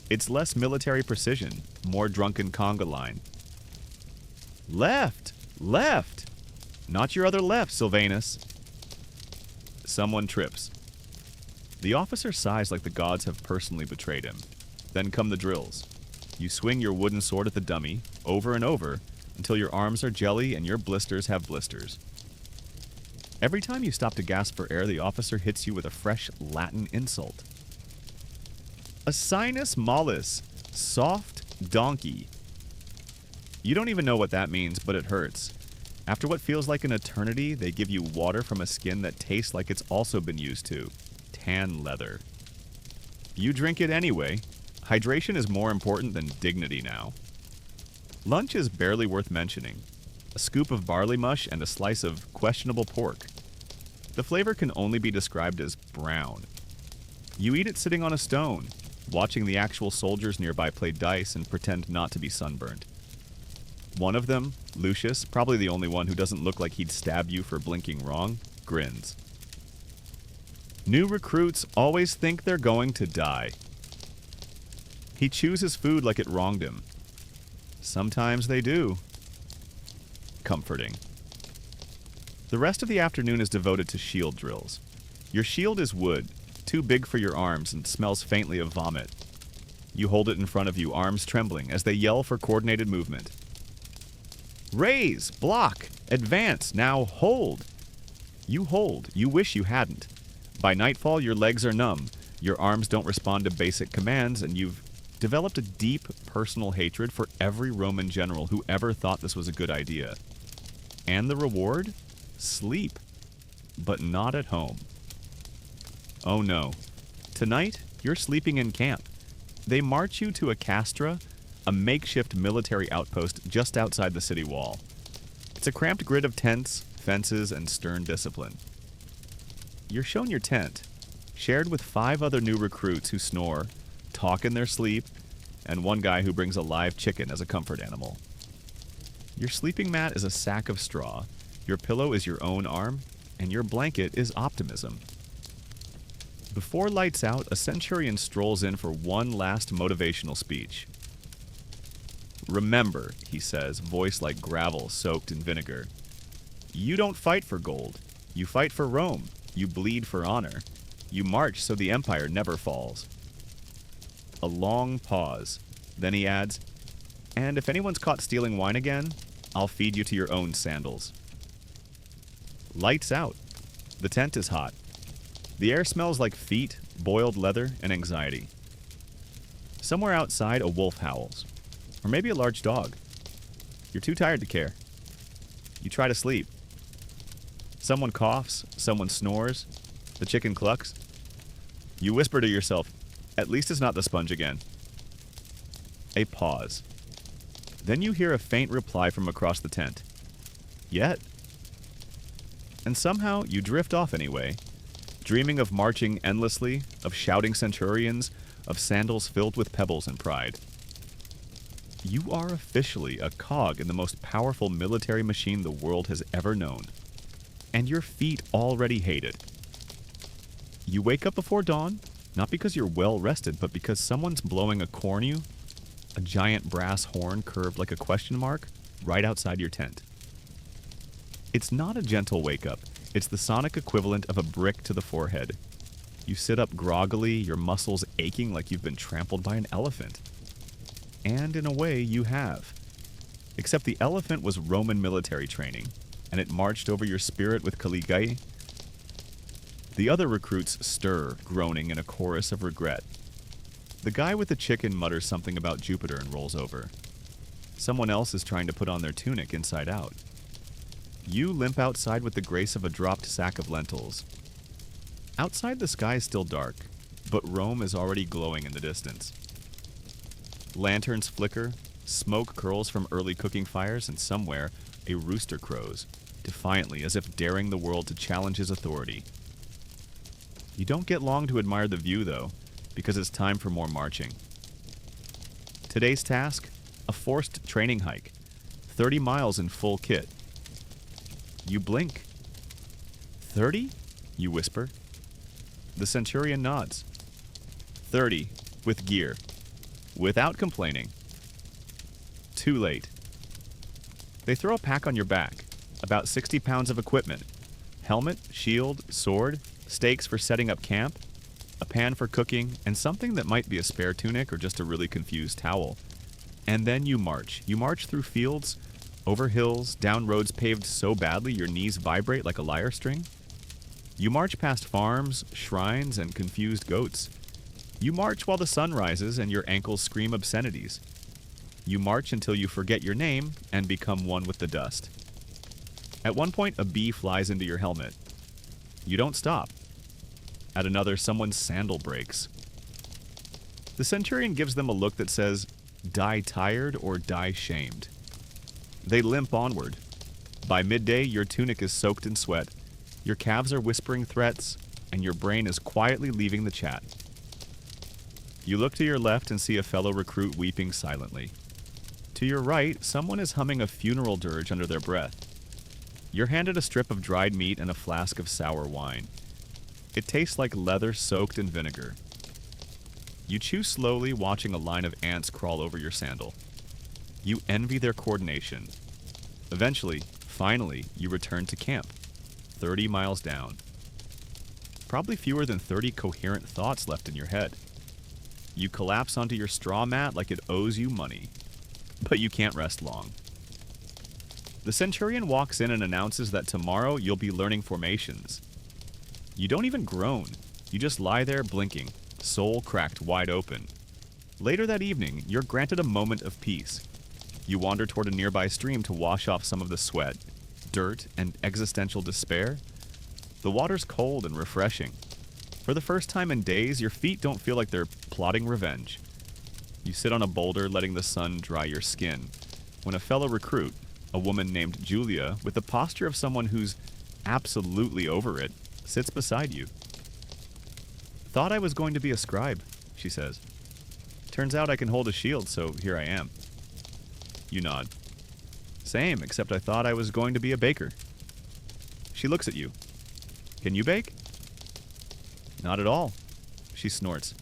Speaker 1: It's less military precision, more drunken conga line. Left! Left! Not your other left, Sylvanus. Someone trips. The officer sighs like the gods have personally betrayed him. Then come the drills. You swing your wooden sword at the dummy, over and over, until your arms are jelly and your blisters have blisters. Every time you stop to gasp for air, the officer hits you with a fresh Latin insult. A sinus mollis, soft donkey. You don't even know what that means, but it hurts. After what feels like an eternity, they give you water from a skin that tastes like it's also been used to. Tan leather. You drink it anyway. Hydration is more important than dignity now. Lunch is barely worth mentioning. A scoop of barley mush and a slice of questionable pork. The flavor can only be described as brown. You eat it sitting on a stone, watching the actual soldiers nearby play dice and pretend not to be sunburnt. One of them, Lucius, probably the only one who doesn't look like he'd stab you for blinking wrong, grins. New recruits always think they're going to die. He chews his food like it wronged him. Sometimes they do. Comforting. The rest of the afternoon is devoted to shield drills. Your shield is wood, too big for your arms and smells faintly of vomit. You hold it in front of you, arms trembling, as they yell for coordinated movement. Raise, block, advance, now hold. You hold, you wish you hadn't. By nightfall, your legs are numb, your arms don't respond to basic commands, and you've developed a deep personal hatred for every Roman general who ever thought this was a good idea. And the reward? Sleep. But not at home. Oh no. Tonight, you're sleeping in camp. They march you to a castra, a makeshift military outpost just outside the city wall. It's a cramped grid of tents, fences, and stern discipline. You're shown your tent, shared with 5 other new recruits who snore, talk in their sleep, and one guy who brings a live chicken as a comfort animal. Your sleeping mat is a sack of straw, your pillow is your own arm, and your blanket is optimism. Before lights out, a centurion strolls in for one last motivational speech. "Remember," he says, voice like gravel soaked in vinegar, "you don't fight for gold. You fight for Rome. You bleed for honor. You march so the empire never falls." A long pause. Then he adds, "And if anyone's caught stealing wine again, I'll feed you to your own sandals." Lights out. The tent is hot. The air smells like feet, boiled leather, and anxiety. Somewhere outside, a wolf howls. Or maybe a large dog. You're too tired to care. You try to sleep. Someone coughs, someone snores, the chicken clucks. You whisper to yourself, "At least it's not the sponge again." A pause. Then you hear a faint reply from across the tent. "Yet." And somehow you drift off anyway, dreaming of marching endlessly, of shouting centurions, of sandals filled with pebbles and pride. You are officially a cog in the most powerful military machine the world has ever known. And your feet already hate it. You wake up before dawn, not because you're well rested, but because someone's blowing a cornu, a giant brass horn curved like a question mark, right outside your tent. It's not a gentle wake-up. It's the sonic equivalent of a brick to the forehead. You sit up groggily, your muscles aching like you've been trampled by an elephant. And in a way, you have. Except the elephant was Roman military training, and it marched over your spirit with caligae. The other recruits stir, groaning in a chorus of regret. The guy with the chicken mutters something about Jupiter and rolls over. Someone else is trying to put on their tunic inside out. You limp outside with the grace of a dropped sack of lentils. Outside, the sky is still dark, but Rome is already glowing in the distance. Lanterns flicker, smoke curls from early cooking fires, and somewhere, a rooster crows, defiantly as if daring the world to challenge his authority. You don't get long to admire the view, though, because it's time for more marching. Today's task? A forced training hike. 30 miles in full kit. You blink. 30? You whisper. The centurion nods. 30, with gear. Without complaining. Too late. They throw a pack on your back. About 60 pounds of equipment. Helmet, shield, sword, stakes for setting up camp, a pan for cooking, and something that might be a spare tunic or just a really confused towel. And then you march. You march through fields, over hills, down roads paved so badly your knees vibrate like a lyre string. You march past farms, shrines, and confused goats. You march while the sun rises and your ankles scream obscenities. You march until you forget your name and become one with the dust. At one point, a bee flies into your helmet. You don't stop. At another, someone's sandal breaks. The centurion gives them a look that says, "Die tired or die shamed." They limp onward. By midday, your tunic is soaked in sweat, your calves are whispering threats, and your brain is quietly leaving the chat. You look to your left and see a fellow recruit weeping silently. To your right, someone is humming a funeral dirge under their breath. You're handed a strip of dried meat and a flask of sour wine. It tastes like leather soaked in vinegar. You chew slowly, watching a line of ants crawl over your sandal. You envy their coordination. Eventually, finally, you return to camp, 30 miles down. Probably fewer than 30 coherent thoughts left in your head. You collapse onto your straw mat like it owes you money. But you can't rest long. The centurion walks in and announces that tomorrow you'll be learning formations. You don't even groan. You just lie there blinking, soul cracked wide open. Later that evening, you're granted a moment of peace. You wander toward a nearby stream to wash off some of the sweat, dirt, and existential despair. The water's cold and refreshing. For the first time in days, your feet don't feel like they're plotting revenge. You sit on a boulder, letting the sun dry your skin, when a fellow recruit, a woman named Julia, with the posture of someone who's absolutely over it, sits beside you. Thought I was going to be a scribe, she says. Turns out I can hold a shield, so here I am. You nod. Same, except I thought I was going to be a baker. She looks at you. Can you bake? Not at all, she snorts.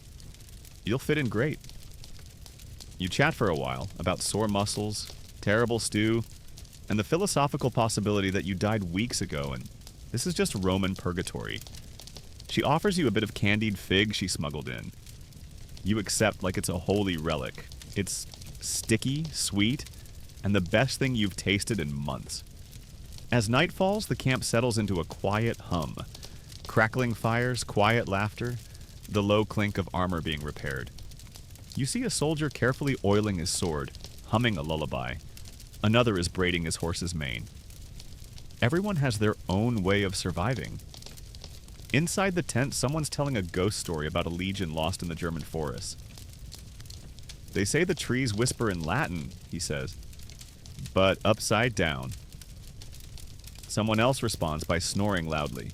Speaker 1: You'll fit in great. You chat for a while about sore muscles, terrible stew, and the philosophical possibility that you died weeks ago and this is just Roman purgatory. She offers you a bit of candied fig she smuggled in. You accept like it's a holy relic. It's sticky, sweet, and the best thing you've tasted in months. As night falls, the camp settles into a quiet hum. Crackling fires, quiet laughter, the low clink of armor being repaired. You see a soldier carefully oiling his sword, humming a lullaby. Another is braiding his horse's mane. Everyone has their own way of surviving. Inside the tent, someone's telling a ghost story about a legion lost in the German forests. They say the trees whisper in Latin, he says, but upside down. Someone else responds by snoring loudly.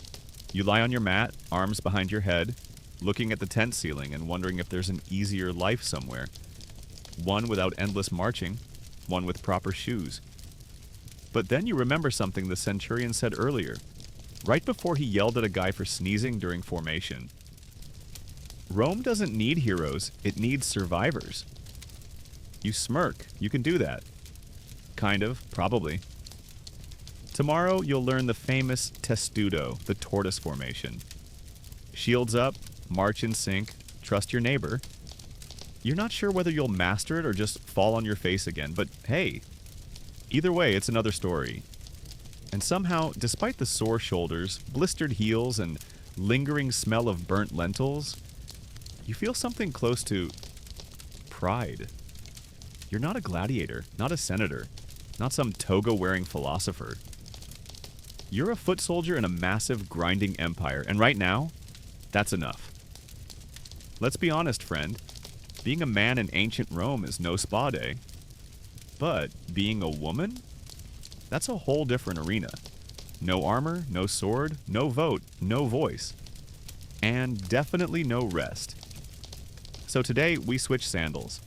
Speaker 1: You lie on your mat, arms behind your head, looking at the tent ceiling and wondering if there's an easier life somewhere. One without endless marching, one with proper shoes. But then you remember something the centurion said earlier, right before he yelled at a guy for sneezing during formation. Rome doesn't need heroes, it needs survivors. You smirk. You can do that. Kind of, probably. Tomorrow you'll learn the famous testudo, the tortoise formation. Shields up, march in sync, trust your neighbor. You're not sure whether you'll master it or just fall on your face again, but hey, either way, it's another story. And somehow, despite the sore shoulders, blistered heels, and lingering smell of burnt lentils, you feel something close to pride. You're not a gladiator, not a senator, not some toga-wearing philosopher. You're a foot soldier in a massive, grinding empire, and right now, that's enough. Let's be honest, friend. Being a man in ancient Rome is no spa day. But being a woman? That's a whole different arena. No armor, no sword, no vote, no voice. And definitely no rest. So today, we switch sandals.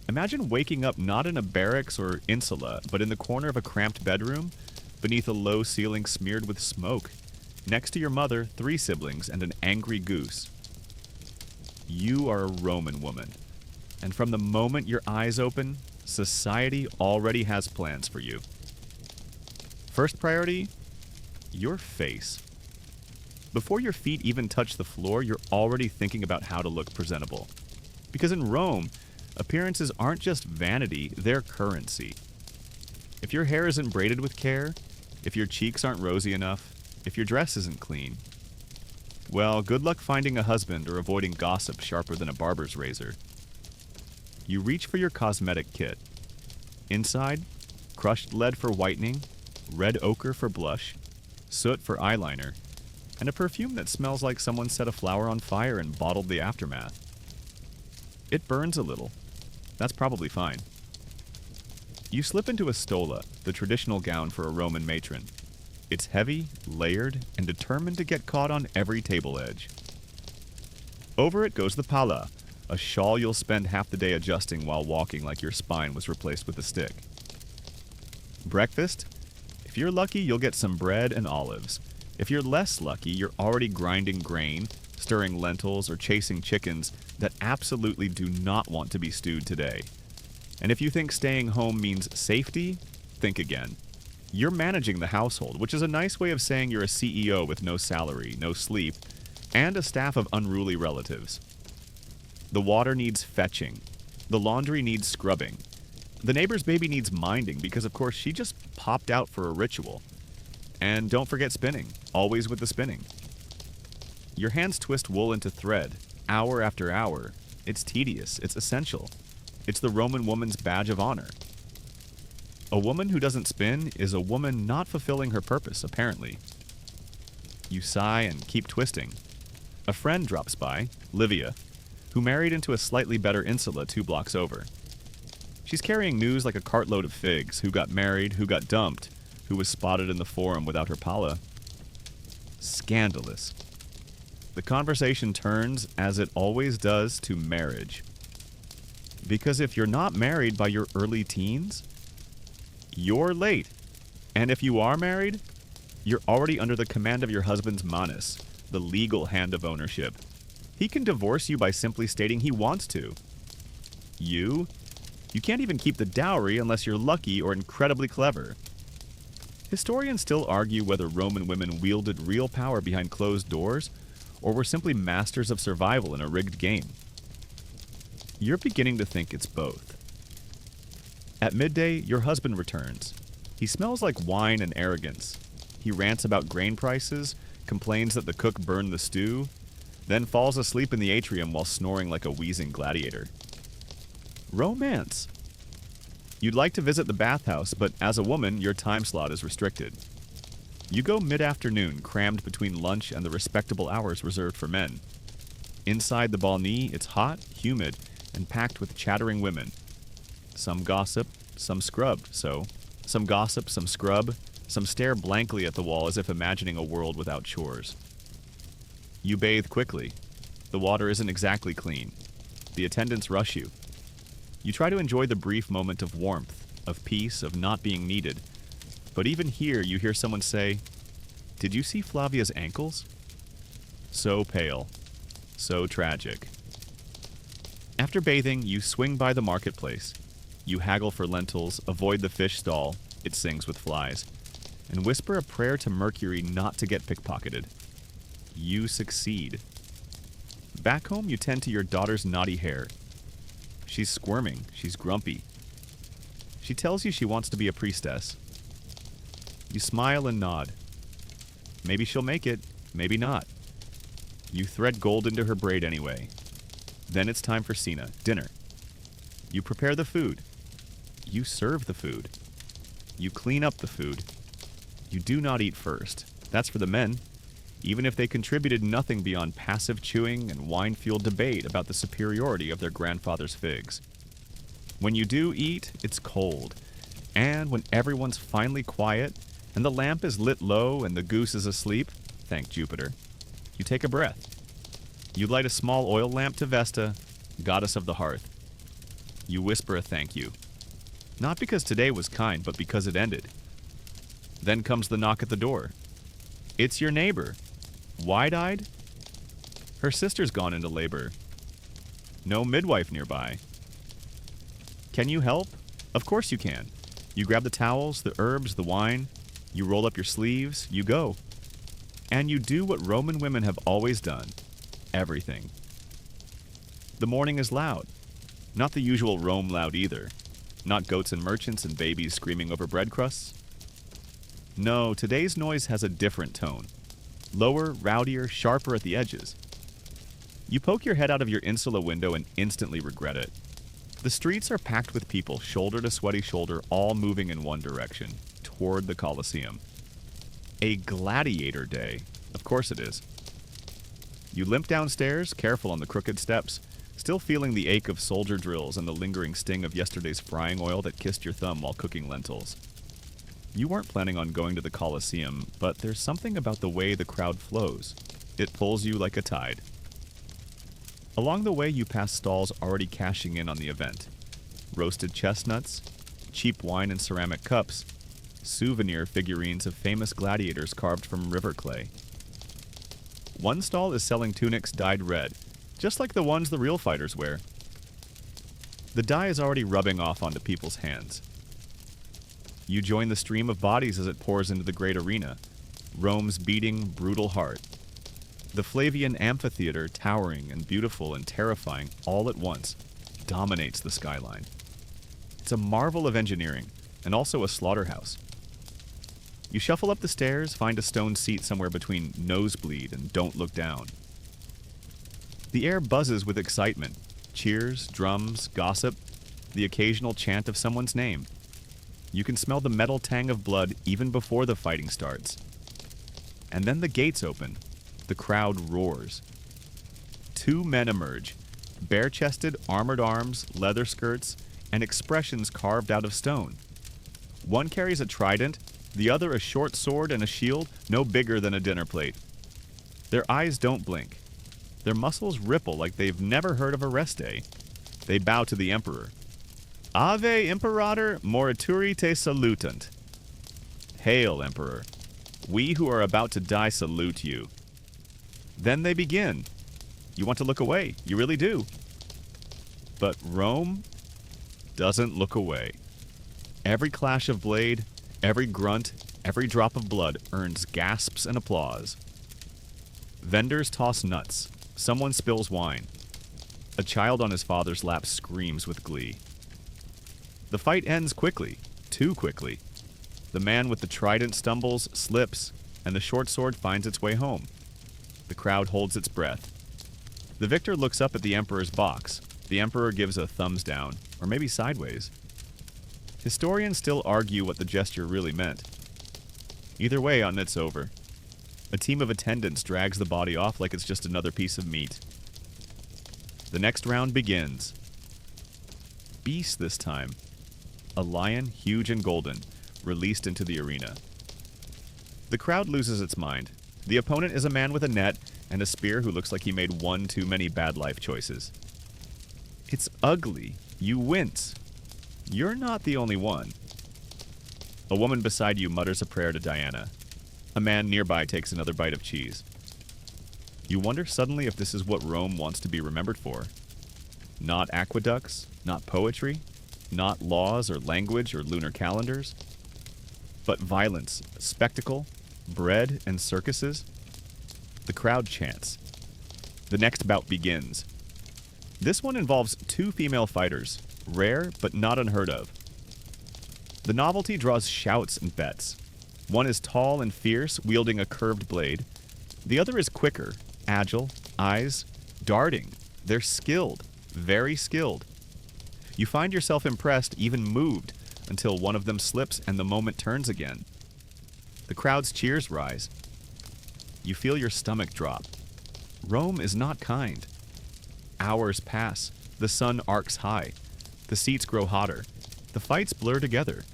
Speaker 1: Imagine waking up not in a barracks or insula, but in the corner of a cramped bedroom, beneath a low ceiling smeared with smoke, next to your mother, 3 siblings, and an angry goose. You are a Roman woman. And from the moment your eyes open, society already has plans for you. First priority, your face. Before your feet even touch the floor, you're already thinking about how to look presentable. Because in Rome, appearances aren't just vanity, they're currency. If your hair isn't braided with care, if your cheeks aren't rosy enough, if your dress isn't clean, well, good luck finding a husband or avoiding gossip sharper than a barber's razor. You reach for your cosmetic kit. Inside, crushed lead for whitening, red ochre for blush, soot for eyeliner, and a perfume that smells like someone set a flower on fire and bottled the aftermath. It burns a little. That's probably fine. You slip into a stola, the traditional gown for a Roman matron. It's heavy, layered, and determined to get caught on every table edge. Over it goes the palla, a shawl you'll spend half the day adjusting while walking like your spine was replaced with a stick. Breakfast? If you're lucky, you'll get some bread and olives. If you're less lucky, you're already grinding grain, stirring lentils, or chasing chickens that absolutely do not want to be stewed today. And if you think staying home means safety, think again. You're managing the household, which is a nice way of saying you're a CEO with no salary, no sleep, and a staff of unruly relatives. The water needs fetching. The laundry needs scrubbing. The neighbor's baby needs minding because, of course, she just popped out for a ritual. And don't forget spinning, always with the spinning. Your hands twist wool into thread, hour after hour. It's tedious, it's essential. It's the Roman woman's badge of honor. A woman who doesn't spin is a woman not fulfilling her purpose, apparently. You sigh and keep twisting. A friend drops by, Livia, who married into a slightly better insula 2 blocks over. She's carrying news like a cartload of figs, who got married, who got dumped, who was spotted in the forum without her palla. Scandalous. The conversation turns, as it always does, to marriage. Because if you're not married by your early teens, you're late. And if you are married, you're already under the command of your husband's manus, the legal hand of ownership. He can divorce you by simply stating he wants to. You can't even keep the dowry unless you're lucky or incredibly clever. Historians still argue whether Roman women wielded real power behind closed doors or were simply masters of survival in a rigged game. You're beginning to think it's both. At midday, your husband returns. He smells like wine and arrogance. He rants about grain prices, complains that the cook burned the stew, then falls asleep in the atrium while snoring like a wheezing gladiator. Romance. You'd like to visit the bathhouse, but as a woman, your time slot is restricted. You go mid-afternoon, crammed between lunch and the respectable hours reserved for men. Inside the balnie, it's hot, humid, and packed with chattering women. Some gossip, some scrub, some gossip, some scrub, some stare blankly at the wall as if imagining a world without chores. You bathe quickly. The water isn't exactly clean. The attendants rush you. You try to enjoy the brief moment of warmth, of peace, of not being needed. But even here, you hear someone say, "Did you see Flavia's ankles?" So pale. So tragic. After bathing, you swing by the marketplace. You haggle for lentils, avoid the fish stall, it sings with flies, and whisper a prayer to Mercury not to get pickpocketed. You succeed. Back home, you tend to your daughter's knotty hair. She's squirming. She's grumpy. She tells you she wants to be a priestess. You smile and nod. Maybe she'll make it, maybe not. You thread gold into her braid anyway. Then it's time for cena, dinner. You prepare the food. You serve the food. You clean up the food. You do not eat first. That's for the men, even if they contributed nothing beyond passive chewing and wine-fueled debate about the superiority of their grandfather's figs. When you do eat, it's cold. And when everyone's finally quiet, and the lamp is lit low and the goose is asleep, thank Jupiter, you take a breath. You light a small oil lamp to Vesta, goddess of the hearth. You whisper a thank you. Not because today was kind, but because it ended. Then comes the knock at the door. It's your neighbor. Wide-eyed? Her sister's gone into labor. No midwife nearby. Can you help? Of course you can. You grab the towels, the herbs, the wine. You roll up your sleeves. You go. And you do what Roman women have always done. Everything. The morning is loud. Not the usual Rome loud either. Not goats and merchants and babies screaming over bread crusts. No, today's noise has a different tone. Lower, rowdier, sharper at the edges. You poke your head out of your insula window and instantly regret it. The streets are packed with people, shoulder to sweaty shoulder, all moving in one direction, toward the Colosseum. A gladiator day. Of course it is. You limp downstairs, careful on the crooked steps, still feeling the ache of soldier drills and the lingering sting of yesterday's frying oil that kissed your thumb while cooking lentils. You weren't planning on going to the Colosseum, but there's something about the way the crowd flows. It pulls you like a tide. Along the way, you pass stalls already cashing in on the event. Roasted chestnuts, cheap wine in ceramic cups, souvenir figurines of famous gladiators carved from river clay. One stall is selling tunics dyed red, just like the ones the real fighters wear. The dye is already rubbing off onto people's hands. You join the stream of bodies as it pours into the great arena, Rome's beating, brutal heart. The Flavian amphitheater, towering and beautiful and terrifying all at once, dominates the skyline. It's a marvel of engineering, and also a slaughterhouse. You shuffle up the stairs, find a stone seat somewhere between nosebleed and don't look down. The air buzzes with excitement, cheers, drums, gossip, the occasional chant of someone's name. You can smell the metal tang of blood even before the fighting starts. And then the gates open. The crowd roars. 2 men emerge, bare-chested, armored arms, leather skirts, and expressions carved out of stone. One carries a trident, the other a short sword and a shield no bigger than a dinner plate. Their eyes don't blink. Their muscles ripple like they've never heard of a rest day. They bow to the emperor. Ave imperator morituri te salutant. Hail, emperor. We who are about to die salute you. Then they begin. You want to look away. You really do. But Rome doesn't look away. Every clash of blade, every grunt, every drop of blood earns gasps and applause. Vendors toss nuts. Someone spills wine. A child on his father's lap screams with glee. The fight ends quickly, too quickly. The man with the trident stumbles, slips, and the short sword finds its way home. The crowd holds its breath. The victor looks up at the emperor's box. The emperor gives a thumbs down, or maybe sideways. Historians still argue what the gesture really meant. Either way, it's over. A team of attendants drags the body off like it's just another piece of meat. The next round begins. Beast this time. A lion, huge and golden, released into the arena. The crowd loses its mind. The opponent is a man with a net and a spear who looks like he made one too many bad life choices. It's ugly. You wince. You're not the only one. A woman beside you mutters a prayer to Diana. A man nearby takes another bite of cheese. You wonder suddenly if this is what Rome wants to be remembered for. Not aqueducts, not poetry, not laws or language or lunar calendars, but violence, spectacle, bread, and circuses. The crowd chants. The next bout begins. This one involves two female fighters, rare but not unheard of. The novelty draws shouts and bets. One is tall and fierce, wielding a curved blade. The other is quicker, agile, eyes, darting. They're skilled, very skilled. You find yourself impressed, even moved, until one of them slips and the moment turns again. The crowd's cheers rise. You feel your stomach drop. Rome is not kind. Hours pass. The sun arcs high. The seats grow hotter. The fights blur together.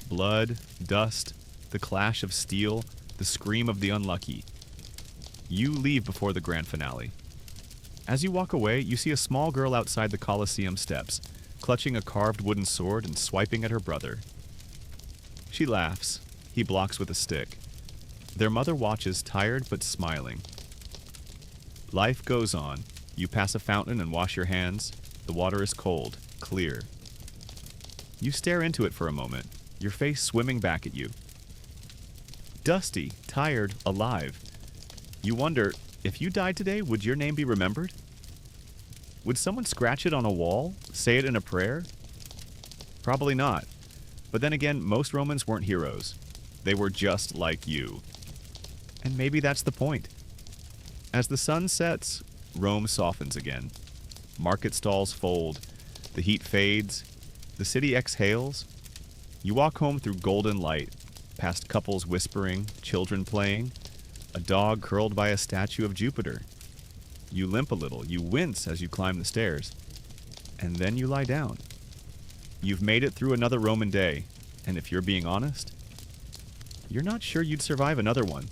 Speaker 1: Blood, dust, the clash of steel, the scream of the unlucky. You leave before the grand finale. As you walk away, you see a small girl outside the Colosseum steps, clutching a carved wooden sword and swiping at her brother. She laughs. He blocks with a stick. Their mother watches, tired but smiling. Life goes on. You pass a fountain and wash your hands. The water is cold, clear. You stare into it for a moment, your face swimming back at you. Dusty, tired, alive. You wonder, if you died today, would your name be remembered? Would someone scratch it on a wall? Say it in a prayer? Probably not. But then again, most Romans weren't heroes. They were just like you. And maybe that's the point. As the sun sets, Rome softens again. Market stalls fold. The heat fades. The city exhales. You walk home through golden light, past couples whispering, children playing, a dog curled by a statue of Jupiter. You limp a little. You wince as you climb the stairs. And then you lie down. You've made it through another Roman day, and if you're being honest, you're not sure you'd survive another one.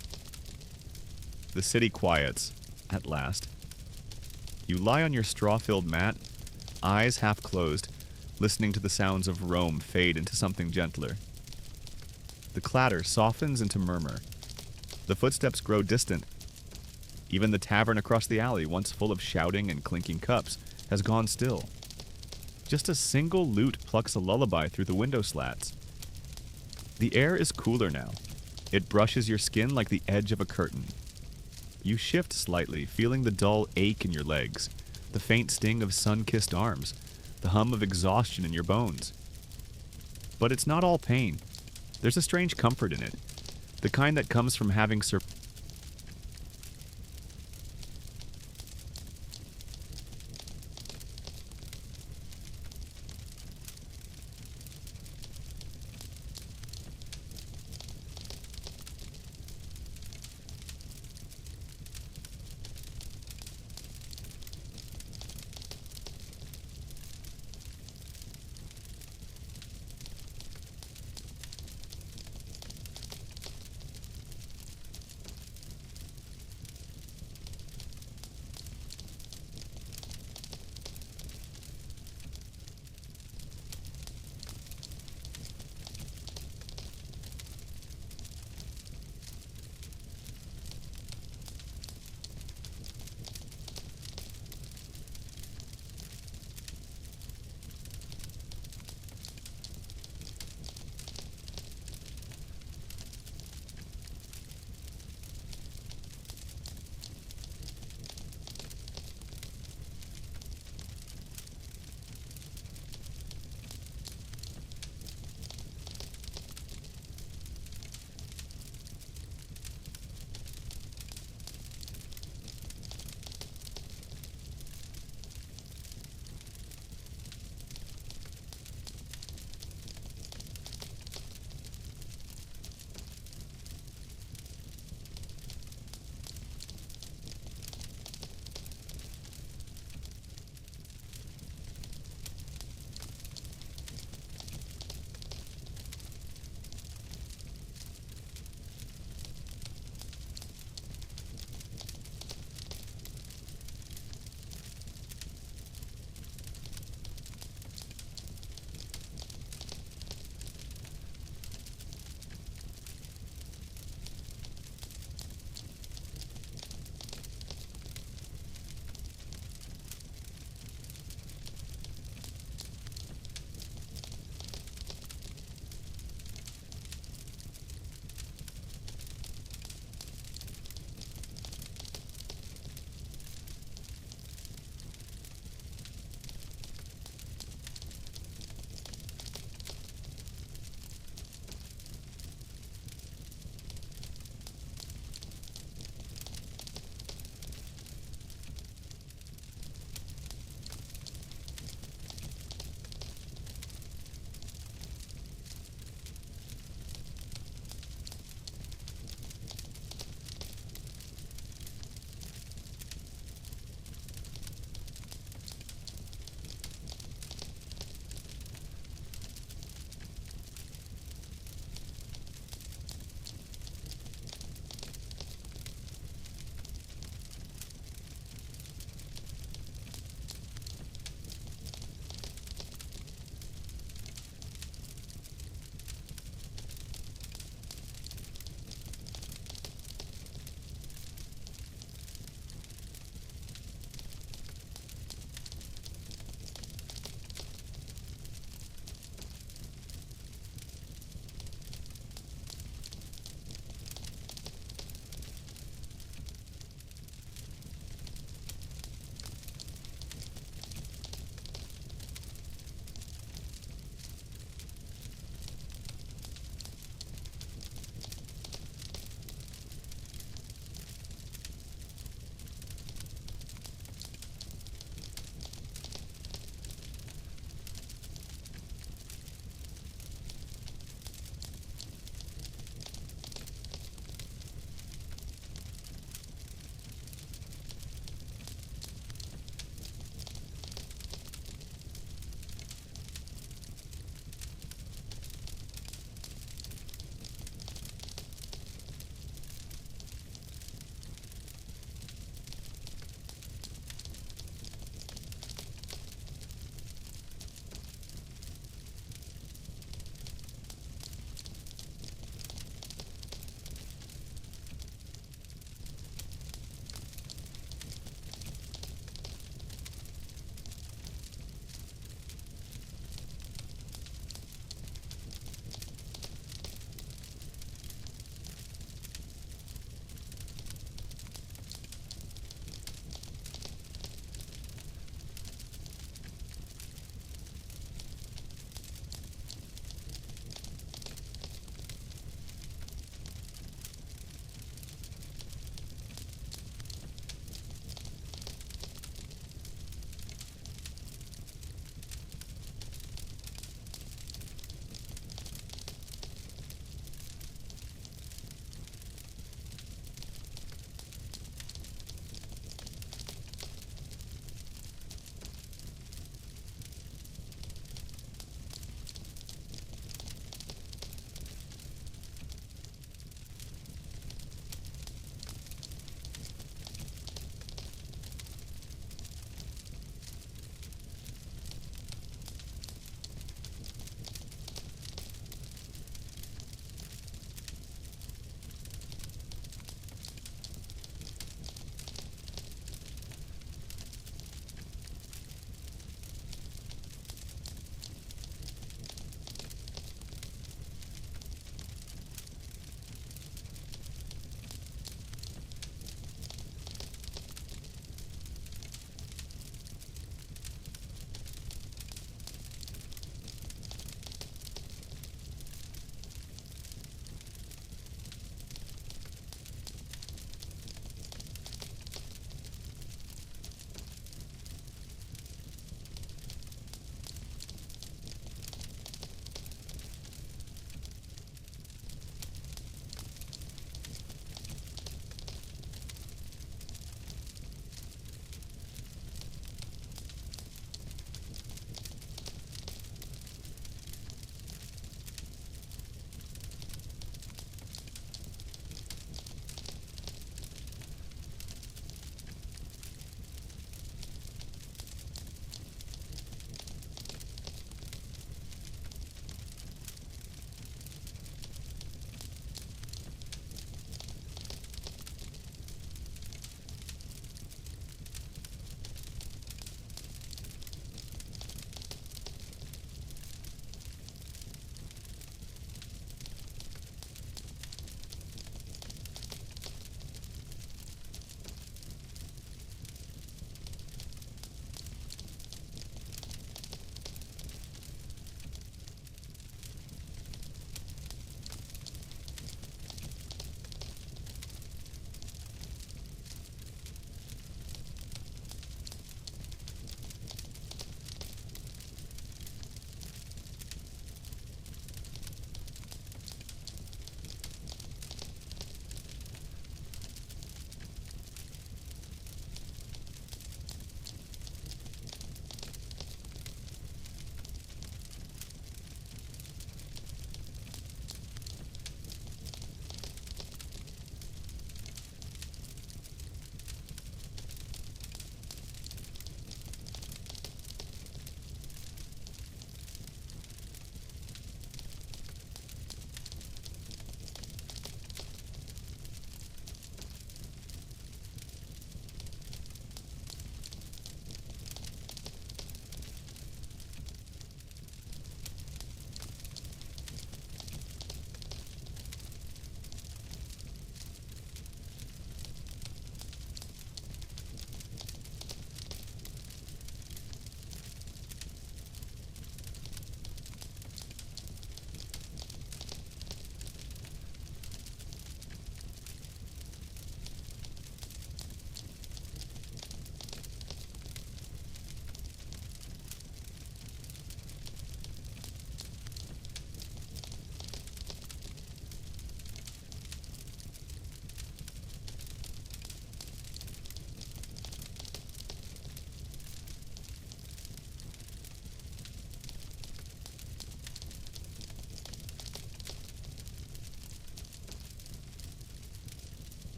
Speaker 1: The city quiets, at last. You lie on your straw-filled mat, eyes half closed, listening to the sounds of Rome fade into something gentler. The clatter softens into murmur. The footsteps grow distant. Even the tavern across the alley, once full of shouting and clinking cups, has gone still. Just a single lute plucks a lullaby through the window slats. The air is cooler now. It brushes your skin like the edge of a curtain. You shift slightly, feeling the dull ache in your legs, the faint sting of sun-kissed arms, the hum of exhaustion in your bones. But it's not all pain. There's a strange comfort in it, the kind that comes from having